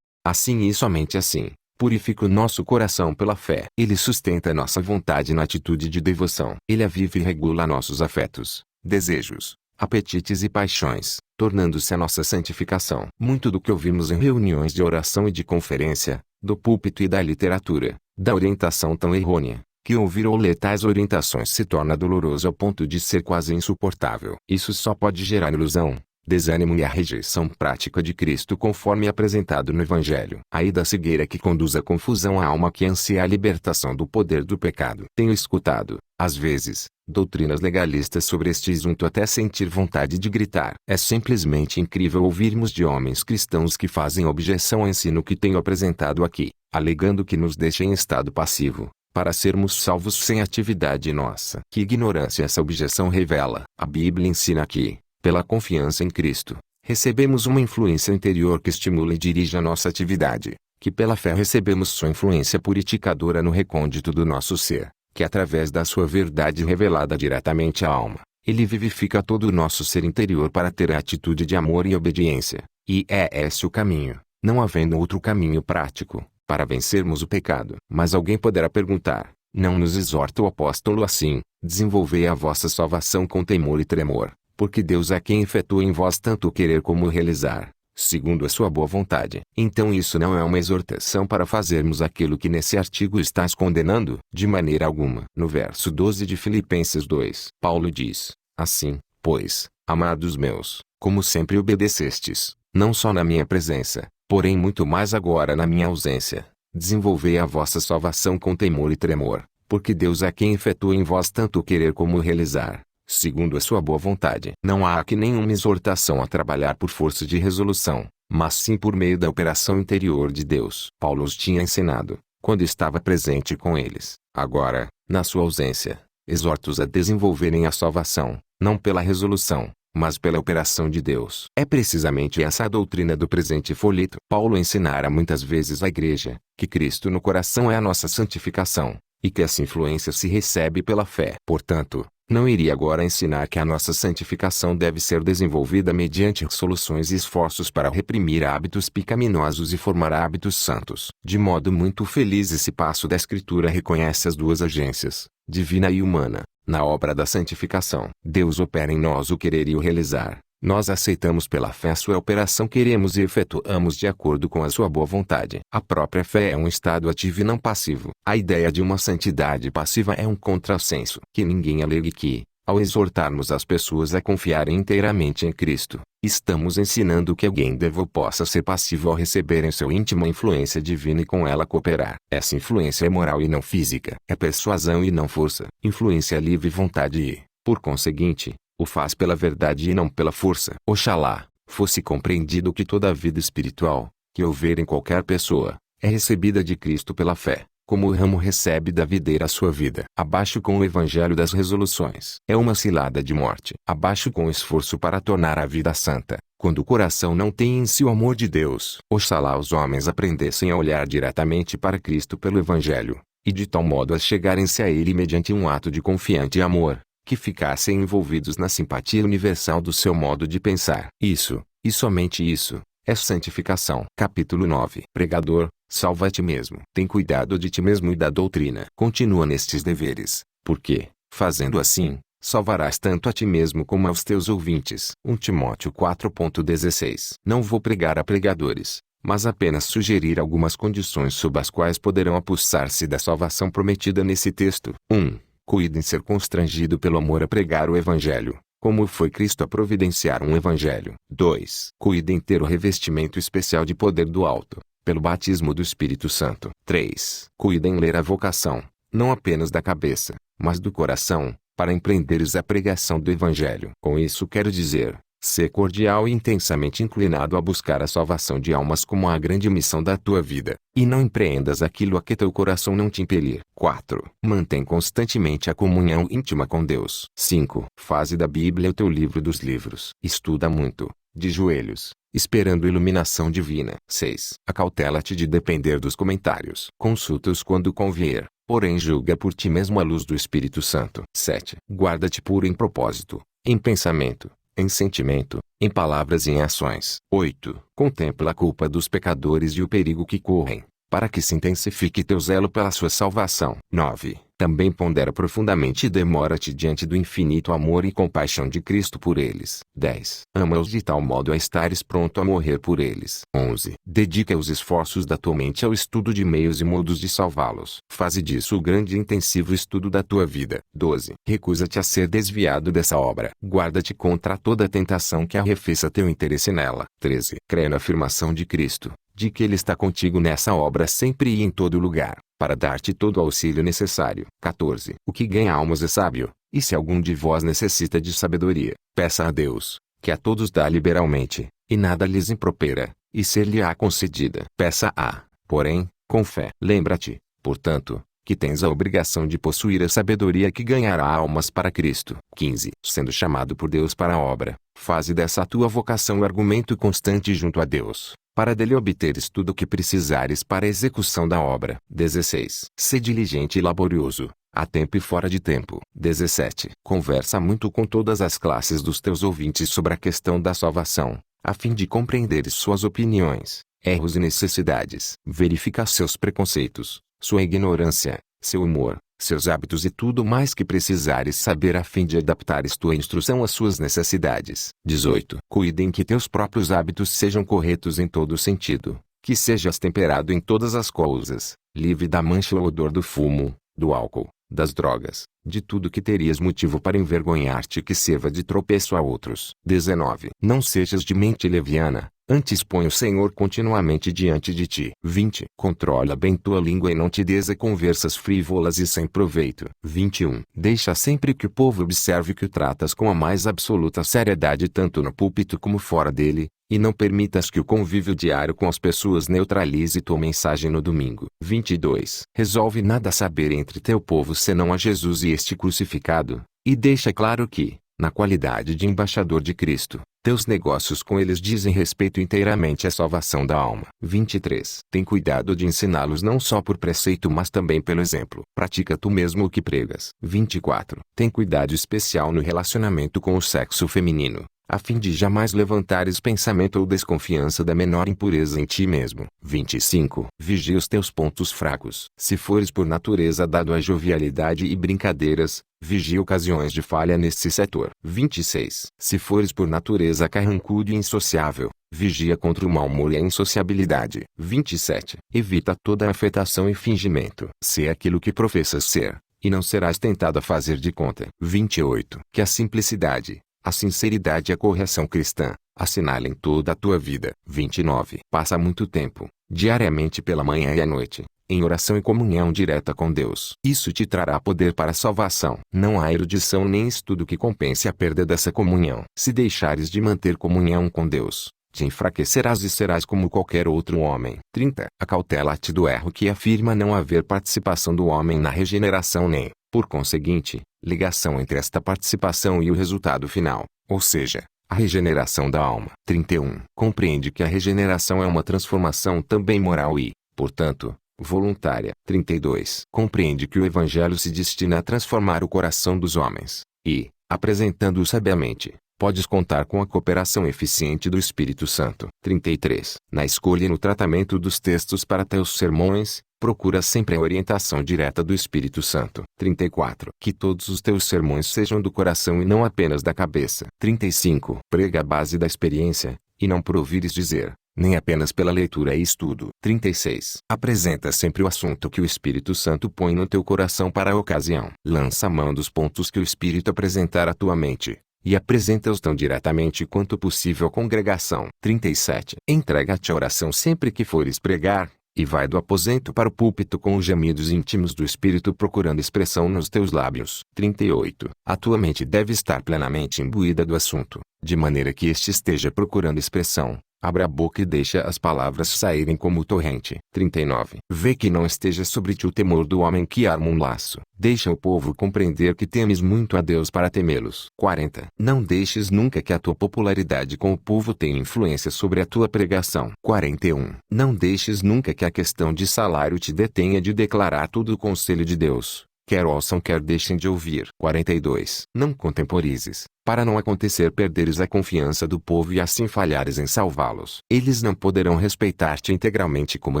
Assim e somente assim, purifica o nosso coração pela fé. Ele sustenta nossa vontade na atitude de devoção. Ele aviva e regula nossos afetos, desejos, apetites e paixões, tornando-se a nossa santificação. Muito do que ouvimos em reuniões de oração e de conferência, do púlpito e da literatura, da orientação tão errônea, que ouvir ou ler tais orientações se torna doloroso ao ponto de ser quase insuportável. Isso só pode gerar ilusão, desânimo e a rejeição prática de Cristo conforme apresentado no Evangelho. Aí da cegueira que conduz à confusão a alma que anseia a libertação do poder do pecado. Tenho escutado, às vezes, doutrinas legalistas sobre este assunto até sentir vontade de gritar. É simplesmente incrível ouvirmos de homens cristãos que fazem objeção ao ensino que tenho apresentado aqui, alegando que nos deixa em estado passivo, para sermos salvos sem atividade nossa. Que ignorância essa objeção revela! A Bíblia ensina que, pela confiança em Cristo, recebemos uma influência interior que estimula e dirige a nossa atividade, que pela fé recebemos sua influência purificadora no recôndito do nosso ser, que através da sua verdade revelada diretamente à alma, Ele vivifica todo o nosso ser interior para ter a atitude de amor e obediência, e é esse o caminho, não havendo outro caminho prático, para vencermos o pecado. Mas alguém poderá perguntar, não nos exorta o apóstolo assim: desenvolvei a vossa salvação com temor e tremor, porque Deus é quem efetua em vós tanto o querer como o realizar, segundo a sua boa vontade. Então isso não é uma exortação para fazermos aquilo que nesse artigo estás condenando? De maneira alguma. No verso 12 de Filipenses 2, Paulo diz, assim, pois, amados meus, como sempre obedecestes, não só na minha presença, porém muito mais agora na minha ausência, desenvolvei a vossa salvação com temor e tremor, porque Deus é quem efetua em vós tanto o querer como o realizar, segundo a sua boa vontade. Não há aqui nenhuma exortação a trabalhar por força de resolução, mas sim por meio da operação interior de Deus. Paulo os tinha ensinado, quando estava presente com eles. Agora, na sua ausência, exorta-os a desenvolverem a salvação, não pela resolução, mas pela operação de Deus. É precisamente essa a doutrina do presente folheto. Paulo ensinara muitas vezes à igreja, que Cristo no coração é a nossa santificação, e que essa influência se recebe pela fé. Portanto, não iria agora ensinar que a nossa santificação deve ser desenvolvida mediante soluções e esforços para reprimir hábitos pecaminosos e formar hábitos santos. De modo muito feliz esse passo da Escritura reconhece as duas agências, divina e humana, na obra da santificação. Deus opera em nós o querer e o realizar. Nós aceitamos pela fé sua operação, queremos e efetuamos de acordo com a sua boa vontade. A própria fé é um estado ativo e não passivo. A ideia de uma santidade passiva é um contrassenso. Que ninguém alegue que, ao exortarmos as pessoas a confiarem inteiramente em Cristo, estamos ensinando que alguém deve ou possa ser passivo ao receber em seu íntimo a influência divina e com ela cooperar. Essa influência é moral e não física. É persuasão e não força. Influência é livre vontade e, por conseguinte, o faz pela verdade e não pela força. Oxalá fosse compreendido que toda a vida espiritual, que houver em qualquer pessoa, é recebida de Cristo pela fé, como o ramo recebe da videira a sua vida. Abaixo com o evangelho das resoluções. É uma cilada de morte. Abaixo com o esforço para tornar a vida santa, quando o coração não tem em si o amor de Deus. Oxalá os homens aprendessem a olhar diretamente para Cristo pelo evangelho, e de tal modo a chegarem-se a Ele mediante um ato de confiante amor, que ficassem envolvidos na simpatia universal do seu modo de pensar. Isso, e somente isso, é santificação. Capítulo 9. Pregador, salva a ti mesmo. Tem cuidado de ti mesmo e da doutrina. Continua nestes deveres, porque, fazendo assim, salvarás tanto a ti mesmo como aos teus ouvintes. 1 Timóteo 4:16. Não vou pregar a pregadores, mas apenas sugerir algumas condições sob as quais poderão apossar-se da salvação prometida nesse texto. 1. Cuide em ser constrangido pelo amor a pregar o Evangelho, como foi Cristo a providenciar um Evangelho. 2. Cuide em ter o revestimento especial de poder do alto, pelo batismo do Espírito Santo. 3. Cuide em ler a vocação, não apenas da cabeça, mas do coração, para empreenderes a pregação do Evangelho. Com isso quero dizer, ser cordial e intensamente inclinado a buscar a salvação de almas como a grande missão da tua vida, e não empreendas aquilo a que teu coração não te impelir. 4. Mantém constantemente a comunhão íntima com Deus. 5. Faze da Bíblia o teu livro dos livros. Estuda muito, de joelhos, esperando iluminação divina. 6. Acautela-te de depender dos comentários. Consulta-os quando convier, porém julga por ti mesmo à luz do Espírito Santo. 7. Guarda-te puro em propósito, em pensamento, em sentimento, em palavras e em ações. 8. Contempla a culpa dos pecadores e o perigo que correm, para que se intensifique teu zelo pela sua salvação. 9. Também pondera profundamente e demora-te diante do infinito amor e compaixão de Cristo por eles. 10. Ama-os de tal modo a estares pronto a morrer por eles. 11. Dedica os esforços da tua mente ao estudo de meios e modos de salvá-los. Faze disso o grande e intensivo estudo da tua vida. 12. Recusa-te a ser desviado dessa obra. Guarda-te contra toda tentação que arrefeça teu interesse nela. 13. Crê na afirmação de Cristo, de que Ele está contigo nessa obra sempre e em todo lugar, para dar-te todo o auxílio necessário. 14. O que ganha almas é sábio, e se algum de vós necessita de sabedoria, peça a Deus, que a todos dá liberalmente, e nada lhes impropera, e ser-lhe-á concedida. Peça-a, porém, com fé. Lembra-te, portanto, que tens a obrigação de possuir a sabedoria que ganhará almas para Cristo. 15. Sendo chamado por Deus para a obra, faze dessa tua vocação o argumento constante junto a Deus, para dele obteres tudo o que precisares para a execução da obra. 16. Sê diligente e laborioso, a tempo e fora de tempo. 17. Conversa muito com todas as classes dos teus ouvintes sobre a questão da salvação, a fim de compreenderes suas opiniões, erros e necessidades. Verifica seus preconceitos, sua ignorância, seu humor, seus hábitos e tudo mais que precisares saber a fim de adaptares tua instrução às suas necessidades. 18. Cuide em que teus próprios hábitos sejam corretos em todo sentido, que sejas temperado em todas as coisas, livre da mancha ou odor do fumo, do álcool, das drogas, de tudo que terias motivo para envergonhar-te que sirva de tropeço a outros. 19. Não sejas de mente leviana, antes põe o Senhor continuamente diante de ti. 20. Controla bem tua língua e não te des a conversas frívolas e sem proveito. 21. Deixa sempre que o povo observe que o tratas com a mais absoluta seriedade tanto no púlpito como fora dele, e não permitas que o convívio diário com as pessoas neutralize tua mensagem no domingo. 22. Resolve nada saber entre teu povo senão a Jesus e este crucificado, e deixa claro que, na qualidade de embaixador de Cristo, teus negócios com eles dizem respeito inteiramente à salvação da alma. 23. Tem cuidado de ensiná-los não só por preceito mas também pelo exemplo. Pratica tu mesmo o que pregas. 24. Tem cuidado especial no relacionamento com o sexo feminino, a fim de jamais levantares pensamento ou desconfiança da menor impureza em ti mesmo. 25. Vigia os teus pontos fracos. Se fores por natureza dado à jovialidade e brincadeiras, vigia ocasiões de falha nesse setor. 26. Se fores por natureza carrancudo e insociável, vigia contra o mau humor e a insociabilidade. 27. Evita toda afetação e fingimento. Sê aquilo que professas ser, e não serás tentado a fazer de conta. 28. Que a simplicidade, a sinceridade e a correção cristã assinalem toda a tua vida. 29. Passa muito tempo, diariamente pela manhã e à noite, em oração e comunhão direta com Deus. Isso te trará poder para a salvação. Não há erudição nem estudo que compense a perda dessa comunhão. Se deixares de manter comunhão com Deus, te enfraquecerás e serás como qualquer outro homem. 30. Acautela-te do erro que afirma não haver participação do homem na regeneração nem, por conseguinte, ligação entre esta participação e o resultado final, ou seja, a regeneração da alma. 31. Compreende que a regeneração é uma transformação também moral e, portanto, voluntária. 32. Compreende que o Evangelho se destina a transformar o coração dos homens, e, apresentando-o sabiamente, Podes contar com a cooperação eficiente do Espírito Santo. 33. Na escolha e no tratamento dos textos para teus sermões, procura sempre a orientação direta do Espírito Santo. 34. Que todos os teus sermões sejam do coração e não apenas da cabeça. 35. Prega a base da experiência, e não por ouvires dizer, nem apenas pela leitura e estudo. 36. Apresenta sempre o assunto que o Espírito Santo põe no teu coração para a ocasião. Lança a mão dos pontos que o Espírito apresentar à tua mente, e apresenta-os tão diretamente quanto possível à congregação. 37. Entrega-te a oração sempre que fores pregar, e vai do aposento para o púlpito com os gemidos íntimos do Espírito procurando expressão nos teus lábios. 38. A tua mente deve estar plenamente imbuída do assunto, de maneira que este esteja procurando expressão. Abra a boca e deixa as palavras saírem como torrente. 39. Vê que não esteja sobre ti o temor do homem que arma um laço. Deixa o povo compreender que temes muito a Deus para temê-los. 40. Não deixes nunca que a tua popularidade com o povo tenha influência sobre a tua pregação. 41. Não deixes nunca que a questão de salário te detenha de declarar todo o conselho de Deus, quer ouçam quer deixem de ouvir. 42. Não contemporizes, para não acontecer perderes a confiança do povo e assim falhares em salvá-los. Eles não poderão respeitar-te integralmente como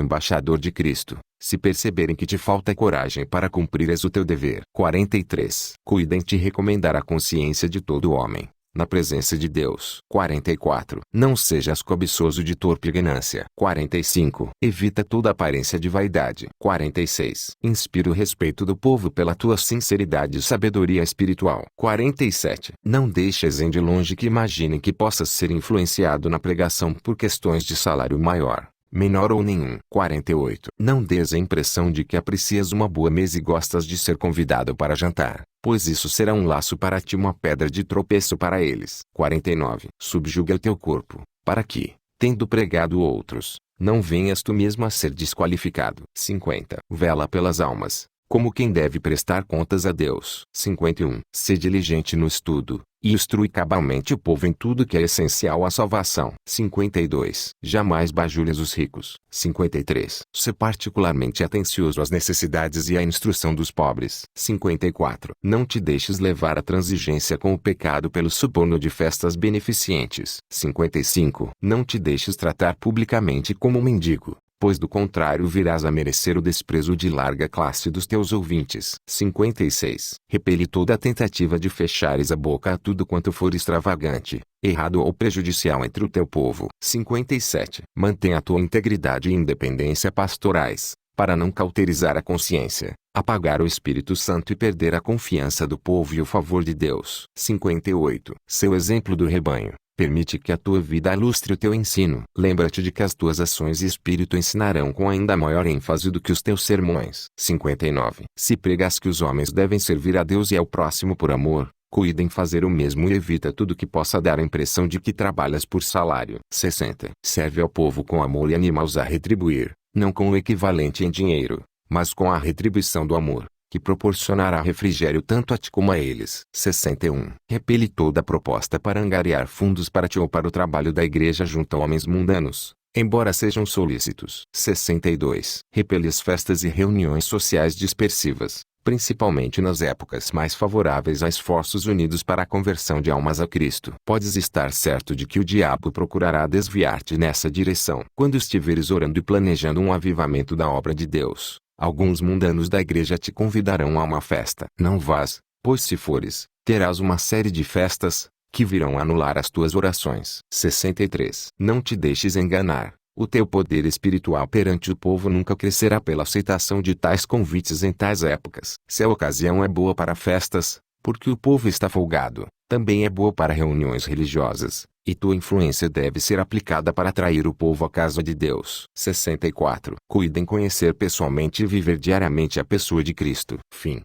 embaixador de Cristo, se perceberem que te falta coragem para cumprires o teu dever. 43. Cuida em te recomendar a consciência de todo homem, na presença de Deus. 44. Não sejas cobiçoso de torpe ganância. 45. Evita toda aparência de vaidade. 46. Inspira o respeito do povo pela tua sinceridade e sabedoria espiritual. 47. Não deixes em de longe que imaginem que possas ser influenciado na pregação por questões de salário maior, menor ou nenhum. 48. Não dês a impressão de que aprecias uma boa mesa e gostas de ser convidado para jantar, pois isso será um laço para ti e uma pedra de tropeço para eles. 49. Subjuga o teu corpo, para que, tendo pregado outros, não venhas tu mesmo a ser desqualificado. 50. Vela pelas almas, como quem deve prestar contas a Deus. 51. Sê diligente no estudo, e instrui cabalmente o povo em tudo que é essencial à salvação. 52. Jamais bajules os ricos. 53. Sê particularmente atencioso às necessidades e à instrução dos pobres. 54. Não te deixes levar à transigência com o pecado pelo suborno de festas beneficentes. 55. Não te deixes tratar publicamente como um mendigo, pois do contrário virás a merecer o desprezo de larga classe dos teus ouvintes. 56. Repele toda a tentativa de fechares a boca a tudo quanto for extravagante, errado ou prejudicial entre o teu povo. 57. Mantém a tua integridade e independência pastorais, para não cauterizar a consciência, apagar o Espírito Santo e perder a confiança do povo e o favor de Deus. 58. Seu exemplo do rebanho. Permite que a tua vida ilustre o teu ensino. Lembra-te de que as tuas ações e espírito ensinarão com ainda maior ênfase do que os teus sermões. 59. Se pregas que os homens devem servir a Deus e ao próximo por amor, cuida em fazer o mesmo e evita tudo que possa dar a impressão de que trabalhas por salário. 60. Serve ao povo com amor e anima-os a retribuir, não com o equivalente em dinheiro, mas com a retribuição do amor, que proporcionará refrigério tanto a ti como a eles. 61. Repele toda proposta para angariar fundos para ti ou para o trabalho da igreja junto a homens mundanos, embora sejam solícitos. 62. Repele as festas e reuniões sociais dispersivas, principalmente nas épocas mais favoráveis a esforços unidos para a conversão de almas a Cristo. Podes estar certo de que o diabo procurará desviar-te nessa direção. Quando estiveres orando e planejando um avivamento da obra de Deus, alguns mundanos da igreja te convidarão a uma festa. Não vás, pois se fores, terás uma série de festas, que virão anular as tuas orações. 63. Não te deixes enganar. O teu poder espiritual perante o povo nunca crescerá pela aceitação de tais convites em tais épocas. Se a ocasião é boa para festas, porque o povo está folgado, também é boa para reuniões religiosas, e tua influência deve ser aplicada para atrair o povo à casa de Deus. 64. Cuida em conhecer pessoalmente e viver diariamente a pessoa de Cristo. Fim.